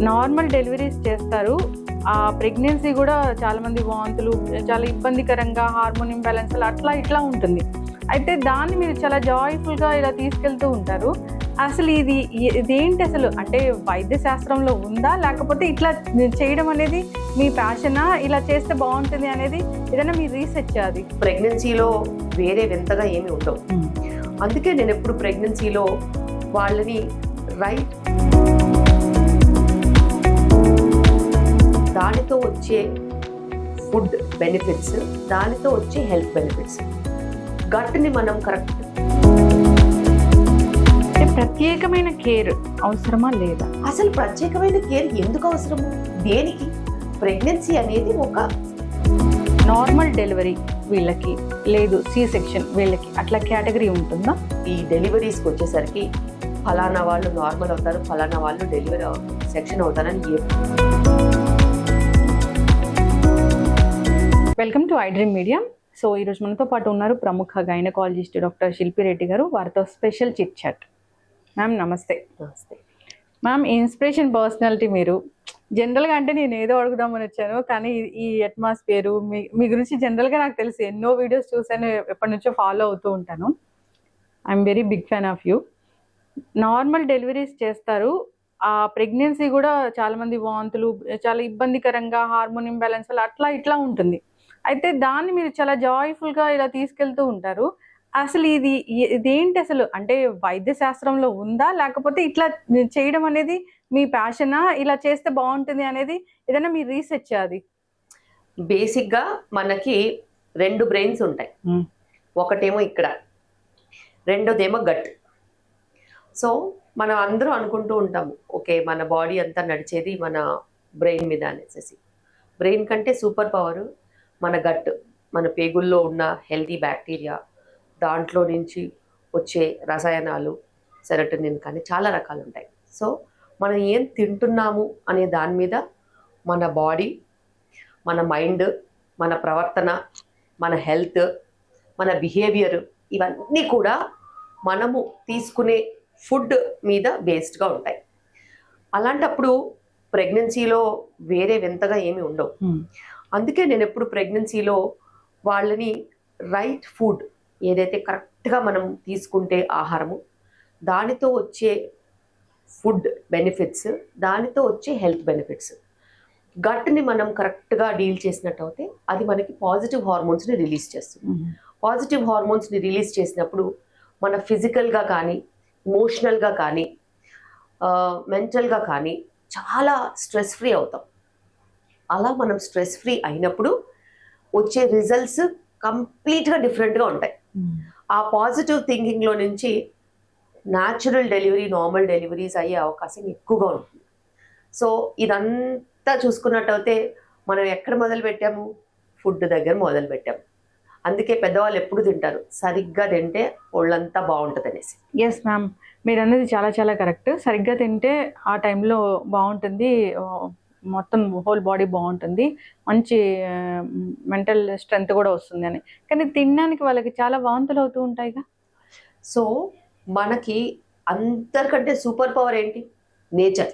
Normal deliveries చేస్తారు. ఆ pregnancy కూడా చాలామంది వాంతులు, చాలా ఇబ్బందికరంగా హార్మోన్ ఇంబ్యాలెన్స్ అట్లా ఇట్లా ఉంటుంది. అయితే దాన్ని మీరు చాలా జాయ్‌ఫుల్‌గా ఇలా తీసుకెళ్తూ ఉంటారు. అసలు ఇదేంటి అసలు? అంటే వైద్య శాస్త్రంలో ఉందా? లేకపోతే ఇట్లా చేయడం అనేది మీ ప్యాషనా? ఇలా చేస్తే బావుంటుంది అనేది ఏదైనా మీరు రీసెర్చా అది? ప్రెగ్నెన్సీలో వేరే వింతగా ఏమి ఉండవు. అందుకే నేను ఎప్పుడు ప్రెగ్నెన్సీలో వాళ్ళని దానితో వచ్చే ఫుడ్ బెనిఫిట్స్, దానితో వచ్చే హెల్త్ బెనిఫిట్స్, గట్ని మనం కరెక్ట్. ప్రత్యేకమైన కేర్ అవసరమా లేదా? అసలు ప్రత్యేకమైన కేర్ ఎందుకు అవసరము? దేనికి? ప్రెగ్నెన్సీ అనేది ఒక నార్మల్ డెలివరీ వీళ్ళకి, లేదు సి సెక్షన్ వీళ్ళకి అట్లా కేటగిరీ ఉంటుందా? ఈ డెలివరీస్కి వచ్చేసరికి ఫలానా వాళ్ళు నార్మల్ అవుతారు, ఫలానా వాళ్ళు డెలివరీ సెక్షన్ అవుతారని. Welcome to iDream media. So ఈరోజు మనతో పాటు ఉన్నారు ప్రముఖ గైనకాలజిస్ట్ డాక్టర్ శిల్పి రెడ్డి గారు. వారితో స్పెషల్ చిట్ చాట్. మ్యామ్ నమస్తే. నమస్తే మ్యామ్, ఇన్స్పిరేషన్ పర్సనాలిటీ మీరు. జనరల్గా అంటే నేను ఏదో అడుగుదామని వచ్చాను, కానీ ఈ అట్మాస్ఫియరు మీ గురించి జనరల్గా నాకు తెలుసు, ఎన్నో వీడియోస్ చూసాను, ఎప్పటి నుంచో ఫాలో అవుతూ ఉంటాను. I'm very big fan of you. Normal deliveries చేస్తారు. ఆ ప్రెగ్నెన్సీ కూడా చాలామంది వాంతులు, చాలా ఇబ్బందికరంగా హార్మోన్ ఇంబ్యాలెన్స్ అట్లా ఇట్లా ఉంటుంది. అయితే దాన్ని మీరు చాలా జాయ్‌ఫుల్‌గా ఇలా తీసుకెళ్తూ ఉంటారు. అసలు ఇదేంటి అసలు? అంటే వైద్య శాస్త్రంలో ఉందా? లేకపోతే ఇట్లా చేయడం అనేది మీ ప్యాషనా? ఇలా చేస్తే బావుంటుంది అనేది ఏదైనా మీరు రీసెర్చా అది? బేసిక్గా మనకి 2 బ్రెయిన్స్ ఉంటాయి. ఒకటేమో ఇక్కడ, రెండోదేమో గట్. సో మనం అందరూ అనుకుంటూ ఉంటాము, ఓకే మన బాడీ అంతా నడిచేది మన బ్రెయిన్ మీద అనేసి. బ్రెయిన్ కంటే సూపర్ పవరు మన గట్, మన పేగుల్లో ఉన్న హెల్తీ బ్యాక్టీరియా, దాంట్లో నుంచి వచ్చే రసాయనాలు, సెరటోనిన్ కానీ చాలా రకాలు ఉంటాయి. సో మనం ఏం తింటున్నాము అనే దాని మీద మన బాడీ, మన మైండ్, మన ప్రవర్తన, మన హెల్త్, మన బిహేవియర్, ఇవన్నీ కూడా మనము తీసుకునే ఫుడ్ మీద బేస్డ్గా ఉంటాయి. అలాంటప్పుడు ప్రెగ్నెన్సీలో వేరే వింతగా ఏమి ఉండవు. అందుకే నేను ఎప్పుడు ప్రెగ్నెన్సీలో వాళ్ళని రైట్ ఫుడ్, ఏదైతే కరెక్ట్గా మనం తీసుకుంటే ఆహారము, దానితో వచ్చే ఫుడ్ బెనిఫిట్స్, దానితో వచ్చే హెల్త్ బెనిఫిట్స్, గట్ని మనం కరెక్ట్గా డీల్ చేసినట్టు అయితే అది మనకి పాజిటివ్ హార్మోన్స్ని రిలీజ్ చేస్తుంది. పాజిటివ్ హార్మోన్స్ని రిలీజ్ చేసినప్పుడు మన ఫిజికల్గా కానీ, ఇమోషనల్గా కానీ, మెంటల్గా కానీ చాలా స్ట్రెస్ ఫ్రీ అవుతాం. అలా మనం స్ట్రెస్ ఫ్రీ అయినప్పుడు వచ్చే రిజల్ట్స్ కంప్లీట్గా డిఫరెంట్గా ఉంటాయి. ఆ పాజిటివ్ థింకింగ్లో నుంచి న్యాచురల్ డెలివరీ, నార్మల్ డెలివరీస్ అయ్యే అవకాశం ఎక్కువగా ఉంటుంది. సో ఇదంతా చూసుకున్నట్టయితే మనం ఎక్కడ మొదలు పెట్టాము? ఫుడ్ దగ్గర మొదలు పెట్టాము. అందుకే పెద్దవాళ్ళు ఎప్పుడు తింటారు, సరిగ్గా తింటే ఒళ్ళంతా బాగుంటుంది అనేసి. ఎస్ మ్యామ్, మీరు అన్నది చాలా చాలా కరెక్ట్. సరిగ్గా తింటే ఆ టైంలో బాగుంటుంది, మొత్తం హోల్ బాడీ బాగుంటుంది, మంచి మెంటల్ స్ట్రెంగ్త్ కూడా వస్తుంది అని. కానీ తినడానికి వాళ్ళకి చాలా వాంతులు అవుతూ ఉంటాయిగా. సో మనకి అందరికంటే సూపర్ పవర్ ఏంటి? నేచర్.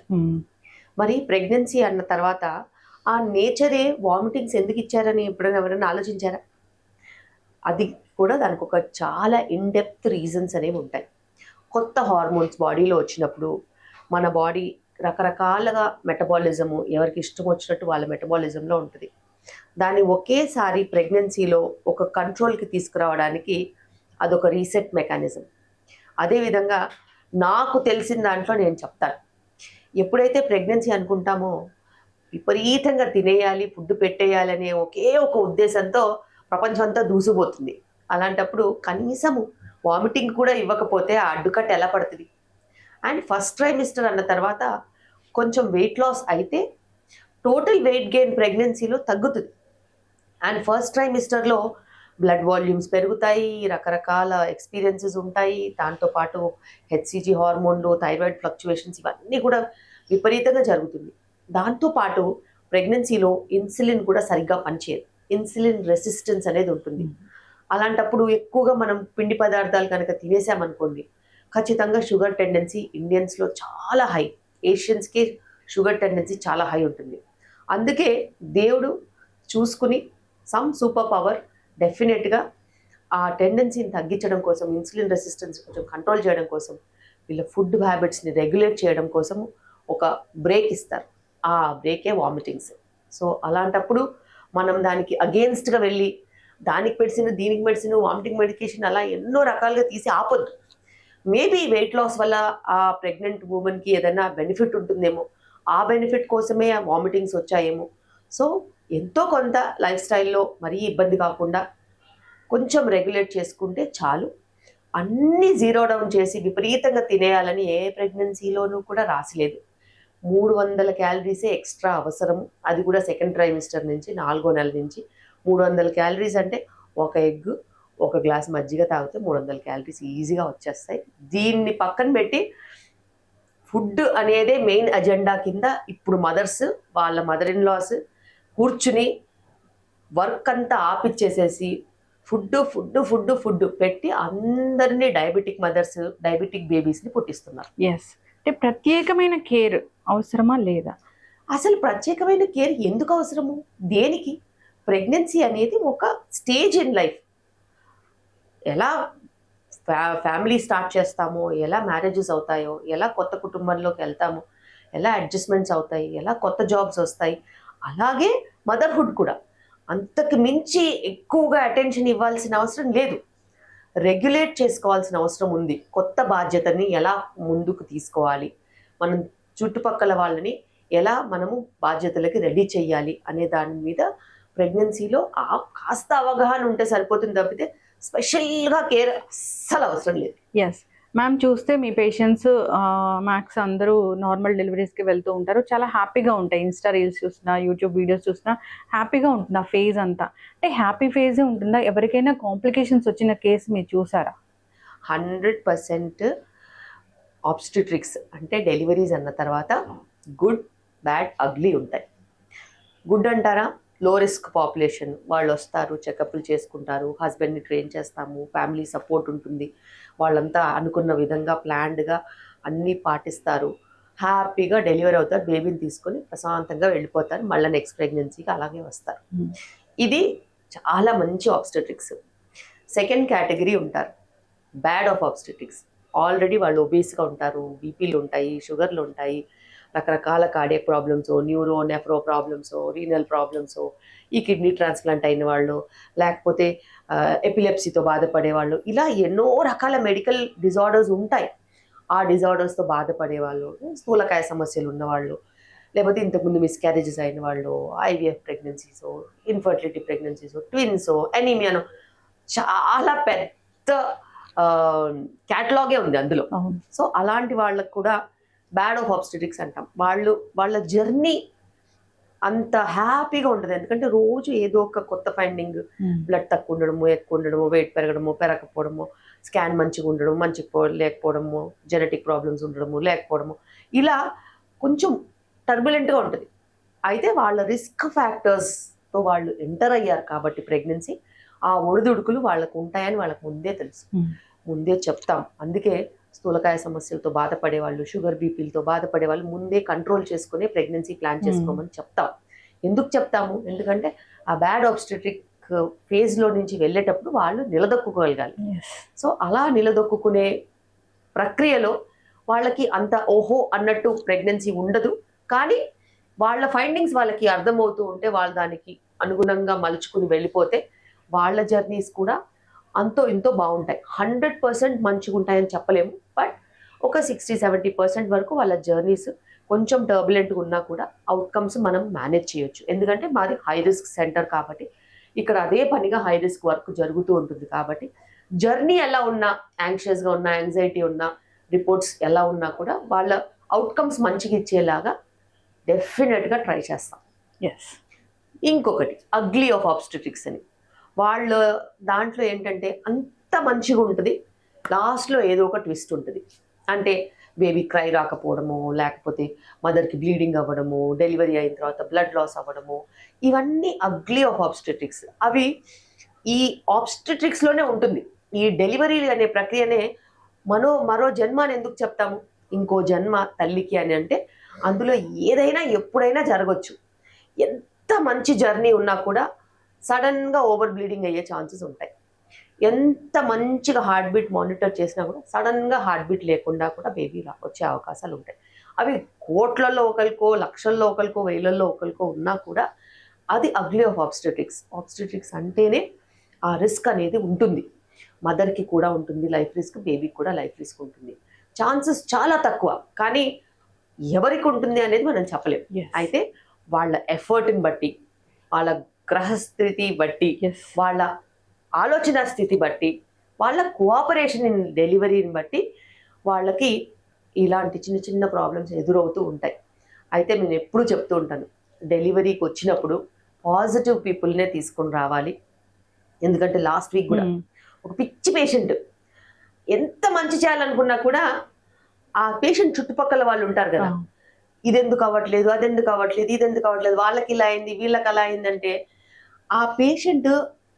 మరి ప్రెగ్నెన్సీ అన్న తర్వాత ఆ నేచరే వామిటింగ్స్ ఎందుకు ఇచ్చారని ఎప్పుడైనా ఎవరైనా ఆలోచించారా? అది కూడా దానికి ఒక చాలా ఇన్డెప్త్ రీజన్స్ అనేవి ఉంటాయి. కొత్త హార్మోన్స్ బాడీలో వచ్చినప్పుడు మన బాడీ రకరకాలుగా మెటబాలిజము, ఎవరికి ఇష్టం వచ్చినట్టు వాళ్ళ మెటబాలిజంలో ఉంటుంది. దాన్ని ఒకేసారి ప్రెగ్నెన్సీలో ఒక కంట్రోల్కి తీసుకురావడానికి అదొక రీసెట్ మెకానిజం. అదేవిధంగా నాకు తెలిసిన దాంట్లో నేను చెప్తాను, ఎప్పుడైతే ప్రెగ్నెన్సీ అనుకుంటామో విపరీతంగా తినేయాలి, ఫుడ్ పెట్టేయాలి అనే ఒకే ఒక ఉద్దేశంతో ప్రపంచం అంతా దూసిపోతుంది. అలాంటప్పుడు కనీసము వామిటింగ్ కూడా ఇవ్వకపోతే ఆ అడ్డుకట్ట ఎలా పడుతుంది? అండ్ ఫస్ట్ ట్రైమిస్టర్ అన్న తర్వాత కొంచెం వెయిట్ లాస్ అయితే టోటల్ వెయిట్ గెయిన్ ప్రెగ్నెన్సీలో తగ్గుతుంది. అండ్ ఫస్ట్ ట్రైమిస్టర్లో బ్లడ్ వాల్యూమ్స్ పెరుగుతాయి, రకరకాల ఎక్స్పీరియన్సెస్ ఉంటాయి, దాంతోపాటు హెచ్సిజీ హార్మోన్లు, థైరాయిడ్ ఫ్లక్చువేషన్స్ ఇవన్నీ కూడా విపరీతంగా జరుగుతుంది. దాంతోపాటు ప్రెగ్నెన్సీలో ఇన్సులిన్ కూడా సరిగ్గా పనిచేయదు, ఇన్సులిన్ రెసిస్టెన్స్ అనేది ఉంటుంది. అలాంటప్పుడు ఎక్కువగా మనం పిండి పదార్థాలు కనుక తినేసామనుకోండి, ఖచ్చితంగా షుగర్ టెండెన్సీ ఇండియన్స్లో చాలా హై. ఏషియన్స్కి షుగర్ టెండెన్సీ చాలా హై ఉంటుంది. అందుకే దేవుడు చూసుకుని సమ్ సూపర్ పవర్ డెఫినెట్గా ఆ టెండెన్సీని తగ్గించడం కోసం, ఇన్సులిన్ రెసిస్టెన్స్ కొంచెం కంట్రోల్ చేయడం కోసం, వీళ్ళ ఫుడ్ హ్యాబిట్స్ని రెగ్యులేట్ చేయడం కోసం ఒక బ్రేక్ ఇస్తారు. ఆ బ్రేకే వామిటింగ్స్. సో అలాంటప్పుడు మనం దానికి అగేన్స్ట్గా వెళ్ళి దానికి మెడిసిన్, దీనికి మెడిసిన్, వామిటింగ్ మెడికేషన్ అలా ఎన్నో రకాలుగా తీసి ఆపొద్దు. మేబీ వెయిట్ లాస్ వల్ల ఆ ప్రెగ్నెంట్ ఉమెన్కి ఏదైనా బెనిఫిట్ ఉంటుందేమో, ఆ బెనిఫిట్ కోసమే ఆ వామిటింగ్స్ వచ్చాయేమో. సో ఎంతో కొంత లైఫ్ స్టైల్లో మరీ ఇబ్బంది కాకుండా కొంచెం రెగ్యులేట్ చేసుకుంటే చాలు. అన్నీ జీరో డౌన్ చేసి విపరీతంగా తినేయాలని ఏ ప్రెగ్నెన్సీలోనూ కూడా రాసిలేదు. 300 క్యాలరీసే ఎక్స్ట్రా అవసరము. అది కూడా సెకండ్ ట్రైమిస్టర్ నుంచి 4వ నెల నుంచి 300 క్యాలరీస్ అంటే ఒక ఎగ్, ఒక గ్లాస్ మజ్జిగ తాగితే 300 క్యాలరీస్ ఈజీగా వచ్చేస్తాయి. దీన్ని పక్కన పెట్టి ఫుడ్ అనేదే మెయిన్ అజెండా కింద ఇప్పుడు మదర్స్, వాళ్ళ మదర్ ఇన్ లాస్ కూర్చుని వర్క్ అంతా ఆపిచ్చేసేసి ఫుడ్ ఫుడ్ ఫుడ్ ఫుడ్ పెట్టి అందరినీ డయాబెటిక్ మదర్స్, డయాబెటిక్ బేబీస్ని పుట్టిస్తున్నారు. ఎస్, అంటే ప్రత్యేకమైన కేర్ అవసరమా లేదా? అసలు ప్రత్యేకమైన కేర్ ఎందుకు అవసరము? దేనికి? ప్రెగ్నెన్సీ అనేది ఒక స్టేజ్ ఇన్ లైఫ్. ఎలా ఫ్యామిలీ స్టార్ట్ చేస్తామో, ఎలా మ్యారేజెస్ అవుతాయో, ఎలా కొత్త కుటుంబంలోకి వెళ్తామో, ఎలా అడ్జస్ట్మెంట్స్ అవుతాయి, ఎలా కొత్త జాబ్స్ వస్తాయి, అలాగే మదర్హుడ్ కూడా. అంతకు మించి ఎక్కువగా అటెన్షన్ ఇవ్వాల్సిన అవసరం లేదు. రెగ్యులేట్ చేసుకోవాల్సిన అవసరం ఉంది. కొత్త బాధ్యతని ఎలా ముందుకు తీసుకోవాలి, మనం చుట్టుపక్కల వాళ్ళని ఎలా మనము బాధ్యతలకి రెడీ చేయాలి అనే దాని మీద ప్రెగ్నెన్సీలో కాస్త అవగాహన ఉంటే సరిపోతుంది తప్పితే స్పెషల్గా కేర్ అస్సలు అవసరం లేదు. ఎస్ మ్యామ్, చూస్తే మీ పేషెంట్స్ మ్యాక్స్ అందరూ నార్మల్ డెలివరీస్కి వెళ్తూ ఉంటారు. చాలా హ్యాపీగా ఉంటాయి. ఇన్స్టా రీల్స్ చూసినా, యూట్యూబ్ వీడియోస్ చూసినా హ్యాపీగా ఉంటుంది ఆ ఫేజ్ అంతా. అంటే హ్యాపీ ఫేజే ఉంటుందా? ఎవరికైనా కాంప్లికేషన్స్ వచ్చిన కేసు మీరు చూసారా? 100% ఆబ్స్టిట్రిక్స్ అంటే డెలివరీస్ అన్న తర్వాత గుడ్, బ్యాడ్, అగ్లీ ఉంటాయి. గుడ్ అంటారా? లో రిస్క్ పాపులేషన్ వాళ్ళు వస్తారు, చెకప్లు చేసుకుంటారు, హస్బెండ్ని ట్రైన్ చేస్తాము, ఫ్యామిలీ సపోర్ట్ ఉంటుంది, వాళ్ళంతా అనుకున్న విధంగా ప్లాన్డ్గా అన్నీ పాటిస్తారు, హ్యాపీగా డెలివరీ అవుతారు, బేబీని తీసుకొని ప్రశాంతంగా వెళ్ళిపోతారు, మళ్ళీ నెక్స్ట్ ప్రెగ్నెన్సీకి అలాగే వస్తారు. ఇది చాలా మంచి ఆబ్స్టెట్రిక్స్. సెకండ్ కేటగిరీ ఉంటారు బ్యాడ్ ఆఫ్ ఆబ్స్టెట్రిక్స్. ఆల్రెడీ వాళ్ళు ఒబేస్గా ఉంటారు, బీపీలు ఉంటాయి, షుగర్లు ఉంటాయి, రకరకాల cardiac problems, neuro nephro problems, renal problems, ఈ కిడ్నీ ట్రాన్స్ప్లాంట్ అయిన వాళ్ళు, లేకపోతే ఎపిలెప్సీతో బాధపడేవాళ్ళు, ఇలా ఎన్నో రకాల మెడికల్ డిజార్డర్స్ ఉంటాయి. ఆ డిజార్డర్స్తో బాధపడేవాళ్ళు, స్థూలకాయ సమస్యలు ఉన్నవాళ్ళు, లేకపోతే ఇంతకుముందు మిస్క్యారేజెస్ అయిన వాళ్ళు, IVF pregnancies, infertility pregnancies, twins, ఎనీమియాను, చాలా పెద్ద క్యాటలాగే ఉంది అందులో. సో అలాంటి వాళ్ళకు కూడా బ్యాడ్ ఆఫ్ ఆబ్స్టెట్రిక్స్ అంటాం. వాళ్ళ జర్నీ అంత హ్యాపీగా ఉంటుంది. ఎందుకంటే రోజు ఏదో ఒక కొత్త ఫైండింగ్, బ్లడ్ తక్కువ ఉండడము, ఎక్కువ ఉండడము, వెయిట్ పెరగడము, పెరగకపోవడము, స్కాన్ మంచిగా ఉండడం, మంచిగా లేకపోవడము, జెనెటిక్ ప్రాబ్లమ్స్ ఉండడము, లేకపోవడము, ఇలా కొంచెం టర్బులెంట్గా ఉంటుంది. అయితే వాళ్ళ రిస్క్ ఫ్యాక్టర్స్తో వాళ్ళు ఎంటర్ అయ్యారు కాబట్టి ప్రెగ్నెన్సీ, ఆ ఒడిదుడుకులు వాళ్ళకు ఉంటాయని వాళ్ళకు ముందే తెలుసు, ముందే చెప్తాం. అందుకే స్థూలకాయ సమస్యలతో బాధపడే వాళ్ళు, షుగర్ బీపీలతో బాధపడే వాళ్ళు ముందే కంట్రోల్ చేసుకుని ప్రెగ్నెన్సీ ప్లాన్ చేసుకోమని చెప్తాం. ఎందుకు చెప్తాము? ఎందుకంటే ఆ బ్యాడ్ ఆబ్స్టెట్రిక్ ఫేజ్లో నుంచి వెళ్ళేటప్పుడు వాళ్ళు నిలదొక్కుకోగలగాలి. సో అలా నిలదొక్కునే ప్రక్రియలో వాళ్ళకి అంత ఓహో అన్నట్టు ప్రెగ్నెన్సీ ఉండదు. కానీ వాళ్ళ ఫైండింగ్స్ వాళ్ళకి అర్థమవుతూ ఉంటే వాళ్ళు దానికి అనుగుణంగా మలుచుకుని వెళ్ళిపోతే వాళ్ళ జర్నీస్ కూడా అంతో ఇంతో బాగుంటాయి. 100% మంచిగా ఉంటాయని చెప్పలేము, బట్ ఒక 60-70% వరకు వాళ్ళ జర్నీస్ కొంచెం టర్బులెంట్గా ఉన్నా కూడా అవుట్కమ్స్ మనం మేనేజ్ చేయొచ్చు. ఎందుకంటే మాది హై రిస్క్ సెంటర్ కాబట్టి ఇక్కడ అదే పనిగా హై రిస్క్ వర్క్ జరుగుతూ ఉంటుంది. కాబట్టి జర్నీ ఎలా ఉన్నా, యాంగ్షియస్గా ఉన్నా, యాంగ్జైటీ ఉన్నా, రిపోర్ట్స్ ఎలా ఉన్నా కూడా వాళ్ళ అవుట్కమ్స్ మంచిగా ఇచ్చేలాగా డెఫినెట్గా ట్రై చేస్తాం. ఇంకొకటి అగ్లీ ఆఫ్ ఆబ్స్టెట్రిక్స్ అని, వాళ్ళ దాంట్లో ఏంటంటే అంత మంచిగా ఉంటుంది, లాస్ట్లో ఏదో ఒక ట్విస్ట్ ఉంటుంది. అంటే బేబీ క్రై రాకపోవడము, లేకపోతే మదర్కి బ్లీడింగ్ అవ్వడము, డెలివరీ అయిన తర్వాత బ్లడ్ లాస్ అవ్వడము, ఇవన్నీ అగ్లీ ఆఫ్ ఆబ్స్టెట్రిక్స్. అవి ఈ ఆబ్స్టెట్రిక్స్లోనే ఉంటుంది. ఈ డెలివరీ అనే ప్రక్రియనే మరో జన్మ అని ఎందుకు చెప్తాము? ఇంకో జన్మ తల్లికి అని అంటే అందులో ఏదైనా ఎప్పుడైనా జరగచ్చు. ఎంత మంచి జర్నీ ఉన్నా కూడా సడన్గా ఓవర్ బ్లీడింగ్ అయ్యే ఛాన్సెస్ ఉంటాయి. ఎంత మంచిగా హార్ట్ బీట్ మానిటర్ చేసినా కూడా సడన్గా హార్ట్ బీట్ లేకుండా కూడా బేబీ వచ్చే అవకాశాలు ఉంటాయి. అవి కోట్లలో ఒకరికో, లక్షల్లో ఒకరికో, వేలల్లో ఒకరికో ఉన్నా కూడా అది అగ్లీ ఆఫ్ ఆబ్స్టెట్రిక్స్. ఆబ్స్టెట్రిక్స్ అంటేనే ఆ రిస్క్ అనేది ఉంటుంది. మదర్కి కూడా ఉంటుంది లైఫ్ రిస్క్, బేబీకి కూడా లైఫ్ రిస్క్ ఉంటుంది. ఛాన్సెస్ చాలా తక్కువ, కానీ ఎవరికి ఉంటుంది అనేది మనం చెప్పలేం. అయితే వాళ్ళ ఎఫర్ట్ని బట్టి, వాళ్ళ గ్రహస్థితి బట్టి, వాళ్ళ ఆలోచన స్థితి బట్టి, వాళ్ళ కోఆపరేషన్ ఇన్ డెలివరీని బట్టి వాళ్ళకి ఇలాంటి చిన్న చిన్న ప్రాబ్లమ్స్ ఎదురవుతూ ఉంటాయి. అయితే నేను ఎప్పుడూ చెప్తూ ఉంటాను, డెలివరీకి వచ్చినప్పుడు పాజిటివ్ పీపుల్నే తీసుకొని రావాలి. ఎందుకంటే లాస్ట్ వీక్ కూడా ఒక పిచ్చి పేషెంట్ ఎంత మంచి చేయాలనుకున్నా కూడా ఆ పేషెంట్ చుట్టుపక్కల వాళ్ళు ఉంటారు కదా, ఇదెందుకు అవ్వట్లేదు, అదెందుకు అవ్వట్లేదు, ఇదెందుకు అవ్వట్లేదు, వాళ్ళకి ఇలా అయింది, వీళ్ళకి అలా అయిందంటే ఆ పేషెంట్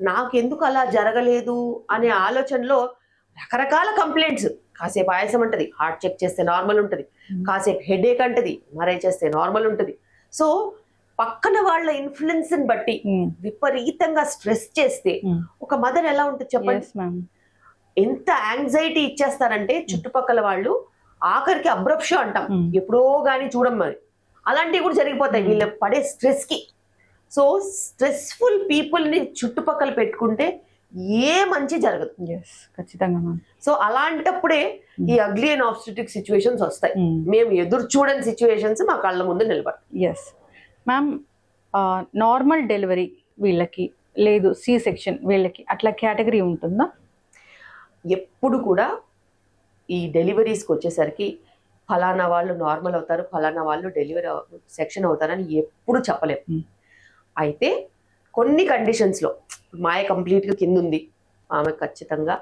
నాకెందుకు అలా జరగలేదు అనే ఆలోచనలో రకరకాల కంప్లైంట్స్. కాసేపు ఆయాసం ఉంటుంది, హార్ట్ చెక్ చేస్తే నార్మల్ ఉంటుంది, కాసేపు హెడేక్ అంటది, మరై చేస్తే నార్మల్ ఉంటుంది. సో పక్కన వాళ్ళ ఇన్ఫ్లుయెన్స్ని బట్టి విపరీతంగా స్ట్రెస్ చేస్తే ఒక మదర్ ఎలా ఉంటుంది చెప్పండి. ఎంత యాంగ్జైటీ ఇచ్చేస్తారంటే చుట్టుపక్కల వాళ్ళు, ఆఖరికి అబ్రప్షో అంటాం, ఎప్పుడో కానీ చూడం మరి, అలాంటివి కూడా జరిగిపోతాయి వీళ్ళు పడే స్ట్రెస్కి. సో స్ట్రెస్ఫుల్ పీపుల్ని చుట్టుపక్కల పెట్టుకుంటే ఏ మంచి జరగదు. ఖచ్చితంగా. సో అలాంటప్పుడే ఈ అగ్లీ అండ్ ఆబ్స్టెట్రిక్ సిచ్యువేషన్స్ వస్తాయి. మేము ఎదురు చూడని సిచ్యువేషన్స్ మా కళ్ళ ముందు నిలబడతాయి. ఎస్ మ్యామ్, నార్మల్ డెలివరీ వీళ్ళకి లేదు, సి సెక్షన్ వీళ్ళకి అట్లా కేటగిరీ ఉంటుందా? ఎప్పుడు కూడా ఈ డెలివరీస్కి వచ్చేసరికి ఫలానా వాళ్ళు నార్మల్ అవుతారు, ఫలానా వాళ్ళు డెలివరీ సెక్షన్ అవుతారని ఎప్పుడు చెప్పలేము. అయితే కొన్ని కండిషన్స్లో మాయ కంప్లీట్గా కింద ఉంది, ఆమె ఖచ్చితంగా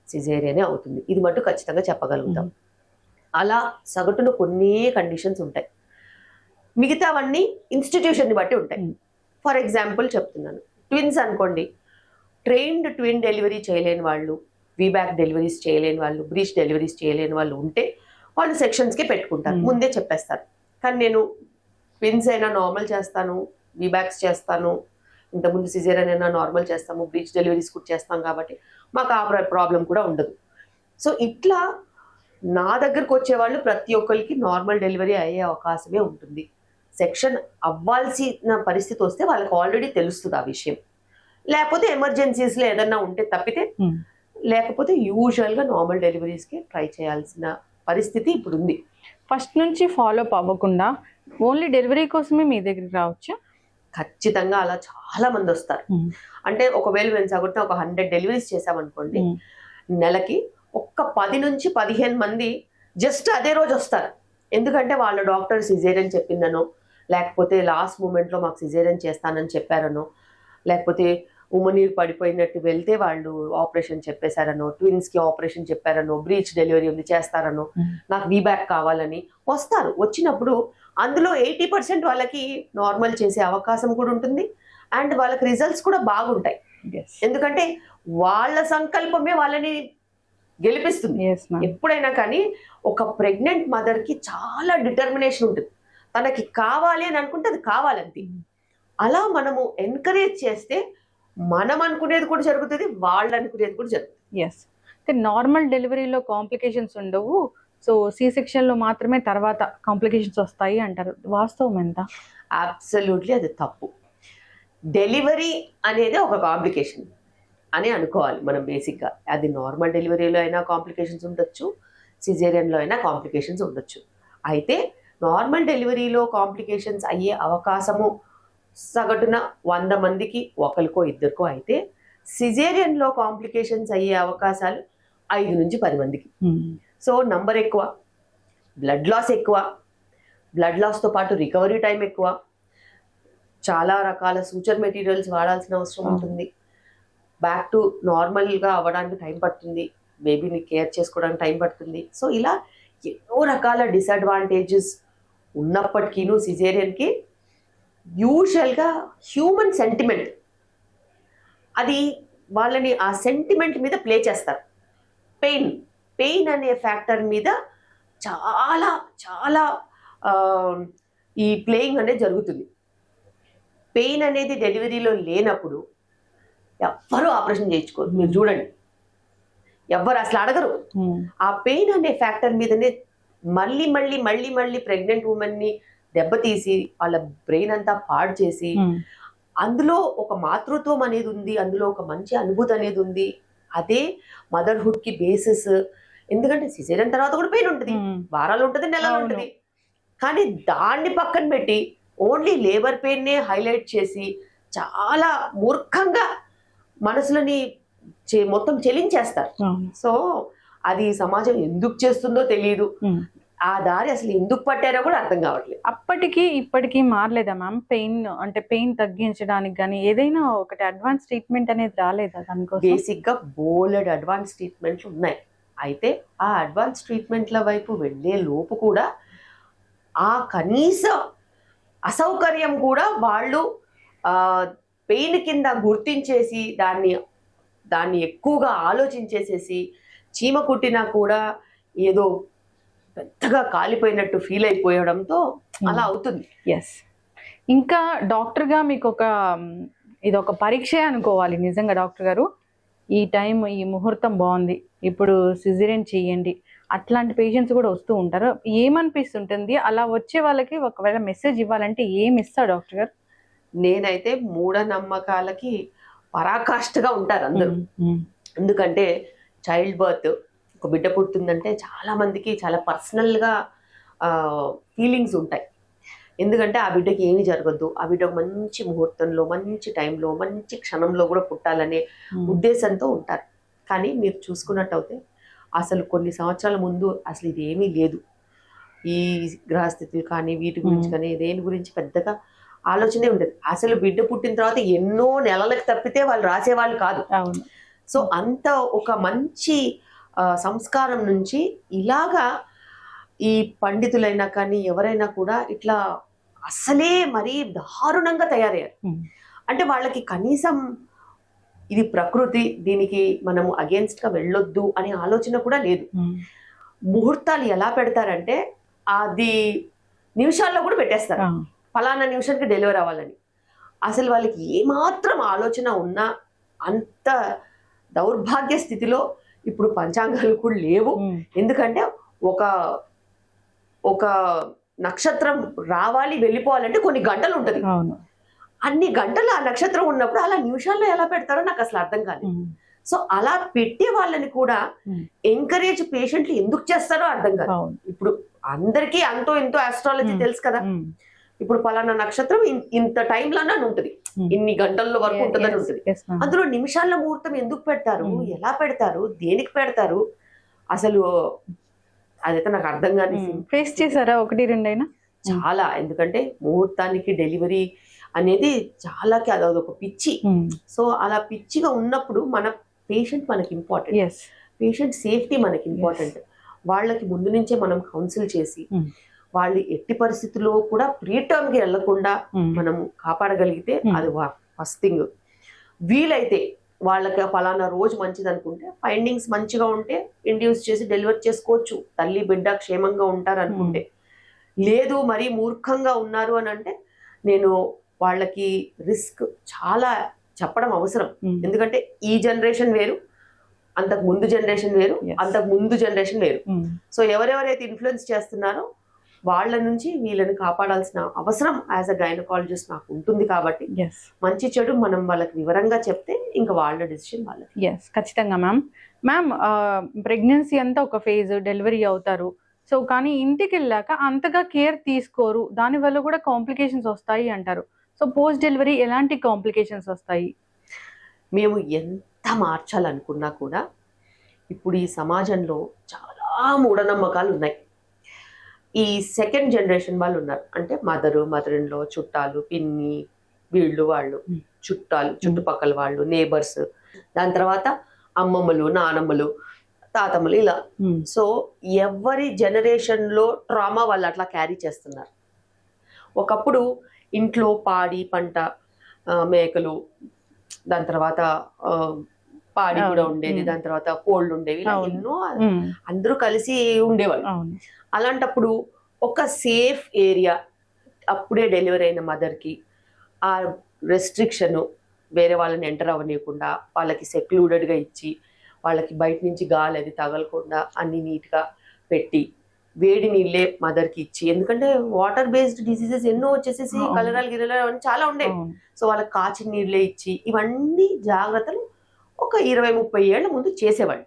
సిజేరియనే అవుతుంది, ఇది మటు ఖచ్చితంగా చెప్పగలుగుతాం. అలా సగటున కొన్ని కండిషన్స్ ఉంటాయి, మిగతావన్నీ ఇన్స్టిట్యూషన్ని బట్టి ఉంటాయి. ఫర్ ఎగ్జాంపుల్ చెప్తున్నాను, ట్విన్స్ అనుకోండి, ట్రైన్డ్ ట్విన్ డెలివరీ చేయలేని వాళ్ళు, వీబ్యాక్ డెలివరీస్ చేయలేని వాళ్ళు, బ్రీచ్ డెలివరీస్ చేయలేని వాళ్ళు ఉంటే వాళ్ళు సెక్షన్స్కి పెట్టుకుంటారు, ముందే చెప్పేస్తారు. కానీ నేను ట్విన్స్ అయినా నార్మల్ చేస్తాను, వీబ్యాక్స్ చేస్తాను, ఇంతకుముందు సిజేరియన్ అయినా నార్మల్ చేస్తాము, బ్రీచ్ డెలివరీస్ కూడా చేస్తాం, కాబట్టి మాకు ఆ ప్రాబ్లం కూడా ఉండదు. సో ఇట్లా నా దగ్గరకు వచ్చేవాళ్ళు ప్రతి ఒక్కరికి నార్మల్ డెలివరీ అయ్యే అవకాశమే ఉంటుంది. సెక్షన్ అవ్వాల్సిన పరిస్థితి వస్తే వాళ్ళకి ఆల్రెడీ తెలుస్తుంది ఆ విషయం, లేకపోతే ఎమర్జెన్సీస్లో ఏదన్నా ఉంటే తప్పితే, లేకపోతే యూజువల్గా నార్మల్ డెలివరీస్కి ట్రై చేయాల్సిన పరిస్థితి ఇప్పుడు ఉంది. ఫస్ట్ నుంచి ఫాలో అప్ అవ్వకుండా ఓన్లీ డెలివరీ కోసమే మీ దగ్గరికి రావచ్చా? ఖచ్చితంగా అలా చాలా మంది వస్తారు. అంటే ఒకవేళ మేము సగటున ఒక 100 డెలివరీస్ చేసామనుకోండి, నెలకి ఒక్క 10 నుంచి 15 మంది జస్ట్ అదే రోజు వస్తారు. ఎందుకంటే వాళ్ళ డాక్టర్ సిజేరియన్ చెప్పిందనో, లేకపోతే లాస్ట్ మూమెంట్లో మాకు సిజేరియన్ చేస్తానని చెప్పారనో, లేకపోతే ఉమ్మనీరు పడిపోయినట్టు వెళ్తే వాళ్ళు ఆపరేషన్ చెప్పేశారనో, ట్విన్స్కి ఆపరేషన్ చెప్పారనో, బ్రీచ్ డెలివరీ ఉంది చేస్తారనో, నాకు వీబ్యాక్ కావాలని వస్తారు. వచ్చినప్పుడు అందులో 80% వాళ్ళకి నార్మల్ చేసే అవకాశం కూడా ఉంటుంది, అండ్ వాళ్ళకి రిజల్ట్స్ కూడా బాగుంటాయి. ఎందుకంటే వాళ్ళ సంకల్పమే వాళ్ళని గెలిపిస్తుంది. ఎప్పుడైనా కానీ ఒక ప్రెగ్నెంట్ మదర్కి చాలా డిటర్మినేషన్ ఉంటుంది, తనకి కావాలి అని అనుకుంటే అది కావాలంతే. అలా మనము ఎంకరేజ్ చేస్తే మనం అనుకునేది కూడా జరుగుతుంది, వాళ్ళు అనుకునేది కూడా జరుగుతుంది. ఎస్, నార్మల్ డెలివరీలో కాంప్లికేషన్స్ ఉండవు, సో సి సెక్షన్లో మాత్రమే తర్వాత కాంప్లికేషన్స్ వస్తాయి అంటారు, వాస్తవం ఎంత? అబ్సల్యూట్లీ అది తప్పు. డెలివరీ అనేది ఒక కాంప్లికేషన్ అని అనుకోవాలి మనం బేసిక్గా. అది నార్మల్ డెలివరీలో అయినా కాంప్లికేషన్స్ ఉండొచ్చు, సిజేరియన్లో అయినా కాంప్లికేషన్స్ ఉండొచ్చు. అయితే నార్మల్ డెలివరీలో కాంప్లికేషన్స్ అయ్యే అవకాశము సగటున 100 మందికి ఒకరికో ఇద్దరికో అయితే, సిజేరియన్లో కాంప్లికేషన్స్ అయ్యే అవకాశాలు 5 నుంచి 10 మందికి. సో నంబర్ ఎక్కువ, బ్లడ్ లాస్ ఎక్కువ, బ్లడ్ లాస్తో పాటు రికవరీ టైం ఎక్కువ, చాలా రకాల సూచర్ మెటీరియల్స్ వాడాల్సిన అవసరం ఉంటుంది, బ్యాక్ టు నార్మల్గా అవ్వడానికి టైం పడుతుంది, బేబీని కేర్ చేసుకోవడానికి టైం పడుతుంది. సో ఇలా ఎన్నో రకాల డిసడ్వాంటేజెస్ ఉన్నప్పటికీను సిజేరియన్కి యూజువల్గా హ్యూమన్ సెంటిమెంట్, అది వాళ్ళని ఆ సెంటిమెంట్ మీద ప్లే చేస్తారు. పెయిన్ అనే ఫ్యాక్టర్ మీద చాలా చాలా ఈ ప్లేయింగ్ అనేది జరుగుతుంది. పెయిన్ అనేది డెలివరీలో లేనప్పుడు ఎవ్వరూ ఆపరేషన్ చేయించుకోరు. మీరు చూడండి, ఎవ్వరు అసలు అడగరు. ఆ పెయిన్ అనే ఫ్యాక్టర్ మీదనే మళ్ళీ మళ్ళీ మళ్ళీ మళ్ళీ ప్రెగ్నెంట్ ఉమెన్ ని దెబ్బతీసి వాళ్ళ బ్రెయిన్ అంతా పాడు చేసి, అందులో ఒక మాతృత్వం అనేది ఉంది, అందులో ఒక మంచి అనుభూతి అనేది ఉంది. అదే మదర్హుడ్ కి బేసిస్. ఎందుకంటే సిజేరియన్ తర్వాత కూడా పెయిన్ ఉంటుంది, వారాలు ఉంటుంది, నెలలు ఉంటుంది. కానీ దాన్ని పక్కన పెట్టి ఓన్లీ లేబర్ పెయిన్ నే హైలైట్ చేసి చాలా మూర్ఖంగా మనసులని మొత్తం చెలించేస్తారు. సో అది సమాజం ఎందుకు చేస్తుందో తెలియదు. ఆ దారి అసలు ఎందుకు పట్టారో కూడా అర్థం కావట్లేదు. అప్పటికి ఇప్పటికీ మారలేదా మ్యామ్? పెయిన్ అంటే పెయిన్ తగ్గించడానికి కానీ ఏదైనా ఒకటి అడ్వాన్స్ ట్రీట్మెంట్ అనేది రాలేదా దానికోసం? బేసిక్ గా బోలెడ్ అడ్వాన్స్ ట్రీట్మెంట్లు ఉన్నాయి. అయితే ఆ అడ్వాన్స్ ట్రీట్మెంట్ల వైపు వెళ్ళే లోపు కూడా ఆ కనీస అసౌకర్యం కూడా వాళ్ళు పెయిన్ కింద గుర్తించేసి దాన్ని ఎక్కువగా ఆలోచించేసేసి చీమ కుట్టినా కూడా ఏదో పెద్దగా కాలిపోయినట్టు ఫీల్ అయిపోయడంతో అలా అవుతుంది. ఎస్. ఇంకా డాక్టర్గా మీకు ఇదొక పరీక్ష అనుకోవాలి నిజంగా. డాక్టర్ గారు, ఈ టైం ఈ ముహూర్తం బాగుంది, ఇప్పుడు సిజేరియన్ చేయండి, అట్లాంటి పేషెంట్స్ కూడా వస్తూ ఉంటారు. ఏమనిపిస్తుంటుంది అలా వచ్చే వాళ్ళకి? ఒకవేళ మెసేజ్ ఇవ్వాలంటే ఏమి ఇస్తారు డాక్టర్ గారు? నేనైతే మూఢనమ్మకాలకి పరాకాష్ఠగా ఉంటారు అందరూ. ఎందుకంటే చైల్డ్ బర్త్, ఒక బిడ్డ పుట్టిందంటే చాలా మందికి చాలా పర్సనల్గా ఫీలింగ్స్ ఉంటాయి. ఎందుకంటే ఆ బిడ్డకి ఏమి జరగద్దు, ఆ బిడ్డ మంచి ముహూర్తంలో, మంచి టైంలో, మంచి క్షణంలో కూడా పుట్టాలనే ఉద్దేశంతో ఉంటారు. కానీ మీరు చూసుకున్నట్టయితే అసలు కొన్ని సంవత్సరాల ముందు అసలు ఇది ఏమీ లేదు. ఈ గ్రహస్థితులు కానీ వీటి గురించి కానీ దేని గురించి పెద్దగా ఆలోచనే ఉండదు. అసలు బిడ్డ పుట్టిన తర్వాత ఎన్నో నెలలకు తప్పితే వాళ్ళు రాసేవాళ్ళు కాదు. సో అంత ఒక మంచి సంస్కారం నుంచి ఇలాగా ఈ పండితులైనా కానీ ఎవరైనా కూడా ఇట్లా అసలే మరీ దారుణంగా తయారయ్యారు. అంటే వాళ్ళకి కనీసం ఇది ప్రకృతి, దీనికి మనము అగేన్స్ట్ గా వెళ్ళొద్దు అనే ఆలోచన కూడా లేదు. ముహూర్తాలు ఎలా పెడతారంటే అది నిమిషాల్లో కూడా పెట్టేస్తారు, ఫలానా నిమిషానికి డెలివరీ అవ్వాలని. అసలు వాళ్ళకి ఏమాత్రం ఆలోచన ఉన్నా అంత దౌర్భాగ్య స్థితిలో ఇప్పుడు పంచాంగాలు కూడా లేవు. ఎందుకంటే ఒక నక్షత్రం రావాలి వెళ్ళిపోవాలంటే కొన్ని గంటలు ఉంటుంది. అన్ని గంటలు ఆ నక్షత్రం ఉన్నప్పుడు అలా నిమిషాల్లో ఎలా పెడతారో నాకు అసలు అర్థం కాలేదు. సో అలా పెట్టే వాళ్ళని కూడా ఎంకరేజ్ పేషెంట్లు ఎందుకు చేస్తారో అర్థం కాదు. ఇప్పుడు అందరికీ అంతో ఎంతో ఆస్ట్రాలజీ తెలుసు కదా. ఇప్పుడు పలానా నక్షత్రం ఇంత టైంలోనే ఉంటుంది, ఇన్ని గంటల వరకు ఉంటుందని ఉంటుంది. అందులో నిమిషాల ముహూర్తం ఎందుకు పెడతారు, ఎలా పెడతారు, దేనికి పెడతారు, అసలు అదైతే నాకు అర్థం కాని. ఫేస్ చేశారా ఒకటి రెండైనా? చాలా. ఎందుకంటే ముహూర్తానికి డెలివరీ అనేది చాలా అదొక పిచ్చి. సో అలా పిచ్చిగా ఉన్నప్పుడు మన పేషెంట్ మనకి ఇంపార్టెంట్, పేషెంట్ సేఫ్టీ మనకి ఇంపార్టెంట్. వాళ్ళకి ముందు నుంచే మనం కౌన్సిల్ చేసి వాళ్ళు ఎట్టి పరిస్థితుల్లో కూడా ప్రీటర్మ్ కి వెళ్లకుండా మనం కాపాడగలిగితే అది ఫస్ట్ థింగ్. వీలైతే వాళ్ళకి ఫలానా రోజు మంచిది అనుకుంటే, ఫైండింగ్స్ మంచిగా ఉంటే ఇండ్యూస్ చేసి డెలివరీ చేసుకోవచ్చు, తల్లి బిడ్డ క్షేమంగా ఉంటారు అనుకుంటే. లేదు మరీ మూర్ఖంగా ఉన్నారు అని అంటే నేను వాళ్ళకి రిస్క్ చాలా చెప్పడం అవసరం. ఎందుకంటే ఈ జనరేషన్ వేరు, అంతకు ముందు జనరేషన్ వేరు, అంతకు ముందు జనరేషన్ వేరు. సో ఎవరెవరైతే ఇన్ఫ్లుయెన్స్ చేస్తున్నారో వాళ్ళ నుంచి వీళ్ళని కాపాడాల్సిన అవసరం యాజ్ అ గైనకాలజిస్ట్ నాకు ఉంటుంది. కాబట్టి మంచి చెడు మనం వాళ్ళకి వివరంగా చెప్తే ఇంకా వాళ్ళ డెసిషన్ వాళ్ళకి. ఖచ్చితంగా మ్యామ్ ప్రెగ్నెన్సీ అంతా ఒక ఫేజ్, డెలివరీ అవుతారు. సో కానీ ఇంటికి వెళ్ళాక అంతగా కేర్ తీసుకోరు, దానివల్ల కూడా కాంప్లికేషన్స్ వస్తాయి అంటారు. సో పోస్ట్ డెలివరీ ఎలాంటి కాంప్లికేషన్స్ వస్తాయి? మేము ఎంత మార్చాలనుకున్నా కూడా ఇప్పుడు ఈ సమాజంలో చాలా మూఢనమ్మకాలు ఉన్నాయి. ఈ సెకండ్ జనరేషన్ వాళ్ళు ఉన్నారు, అంటే మదర్ ఇన్ లా, చుట్టాలు, పిన్ని, వీళ్ళు వాళ్ళు చుట్టాలు, చుట్టుపక్కల వాళ్ళు, నేబర్స్, దాని తర్వాత అమ్మమ్మలు, నానమ్మలు, తాతమ్మలు, ఇలా. సో ఎవరి జనరేషన్ లో ట్రామా వాళ్ళు అట్లా క్యారీ చేస్తున్నారు. ఒకప్పుడు ఇంట్లో పాడి పంట, మేకలు, దాని తర్వాత పాడి కూడా ఉండేది, దాని తర్వాత కోళ్ళు ఉండేవి, ఇలా ఎన్నో అందరూ కలిసి ఉండేవాళ్ళు. అలాంటప్పుడు ఒక సేఫ్ ఏరియా, అప్పుడే డెలివరీ అయిన మదర్కి ఆ రెస్ట్రిక్షన్, వేరే వాళ్ళని ఎంటర్ అవ్వనీయకుండా వాళ్ళకి సెక్లూడెడ్గా ఇచ్చి, వాళ్ళకి బయట నుంచి గాలి అది తగలకుండా అన్ని నీట్గా పెట్టి, వేడి నీళ్ళే మదర్కి ఇచ్చి, ఎందుకంటే వాటర్ బేస్డ్ డిసీజెస్ ఎన్నో వచ్చేసేసి కలరాలు గిరలాలు అవన్నీ చాలా ఉండేవి. సో వాళ్ళకి కాచిన నీళ్ళే ఇచ్చి, ఇవన్నీ జాగ్రత్తలు ఒక 20-30 ఏళ్ల ముందు చేసేవాళ్ళు.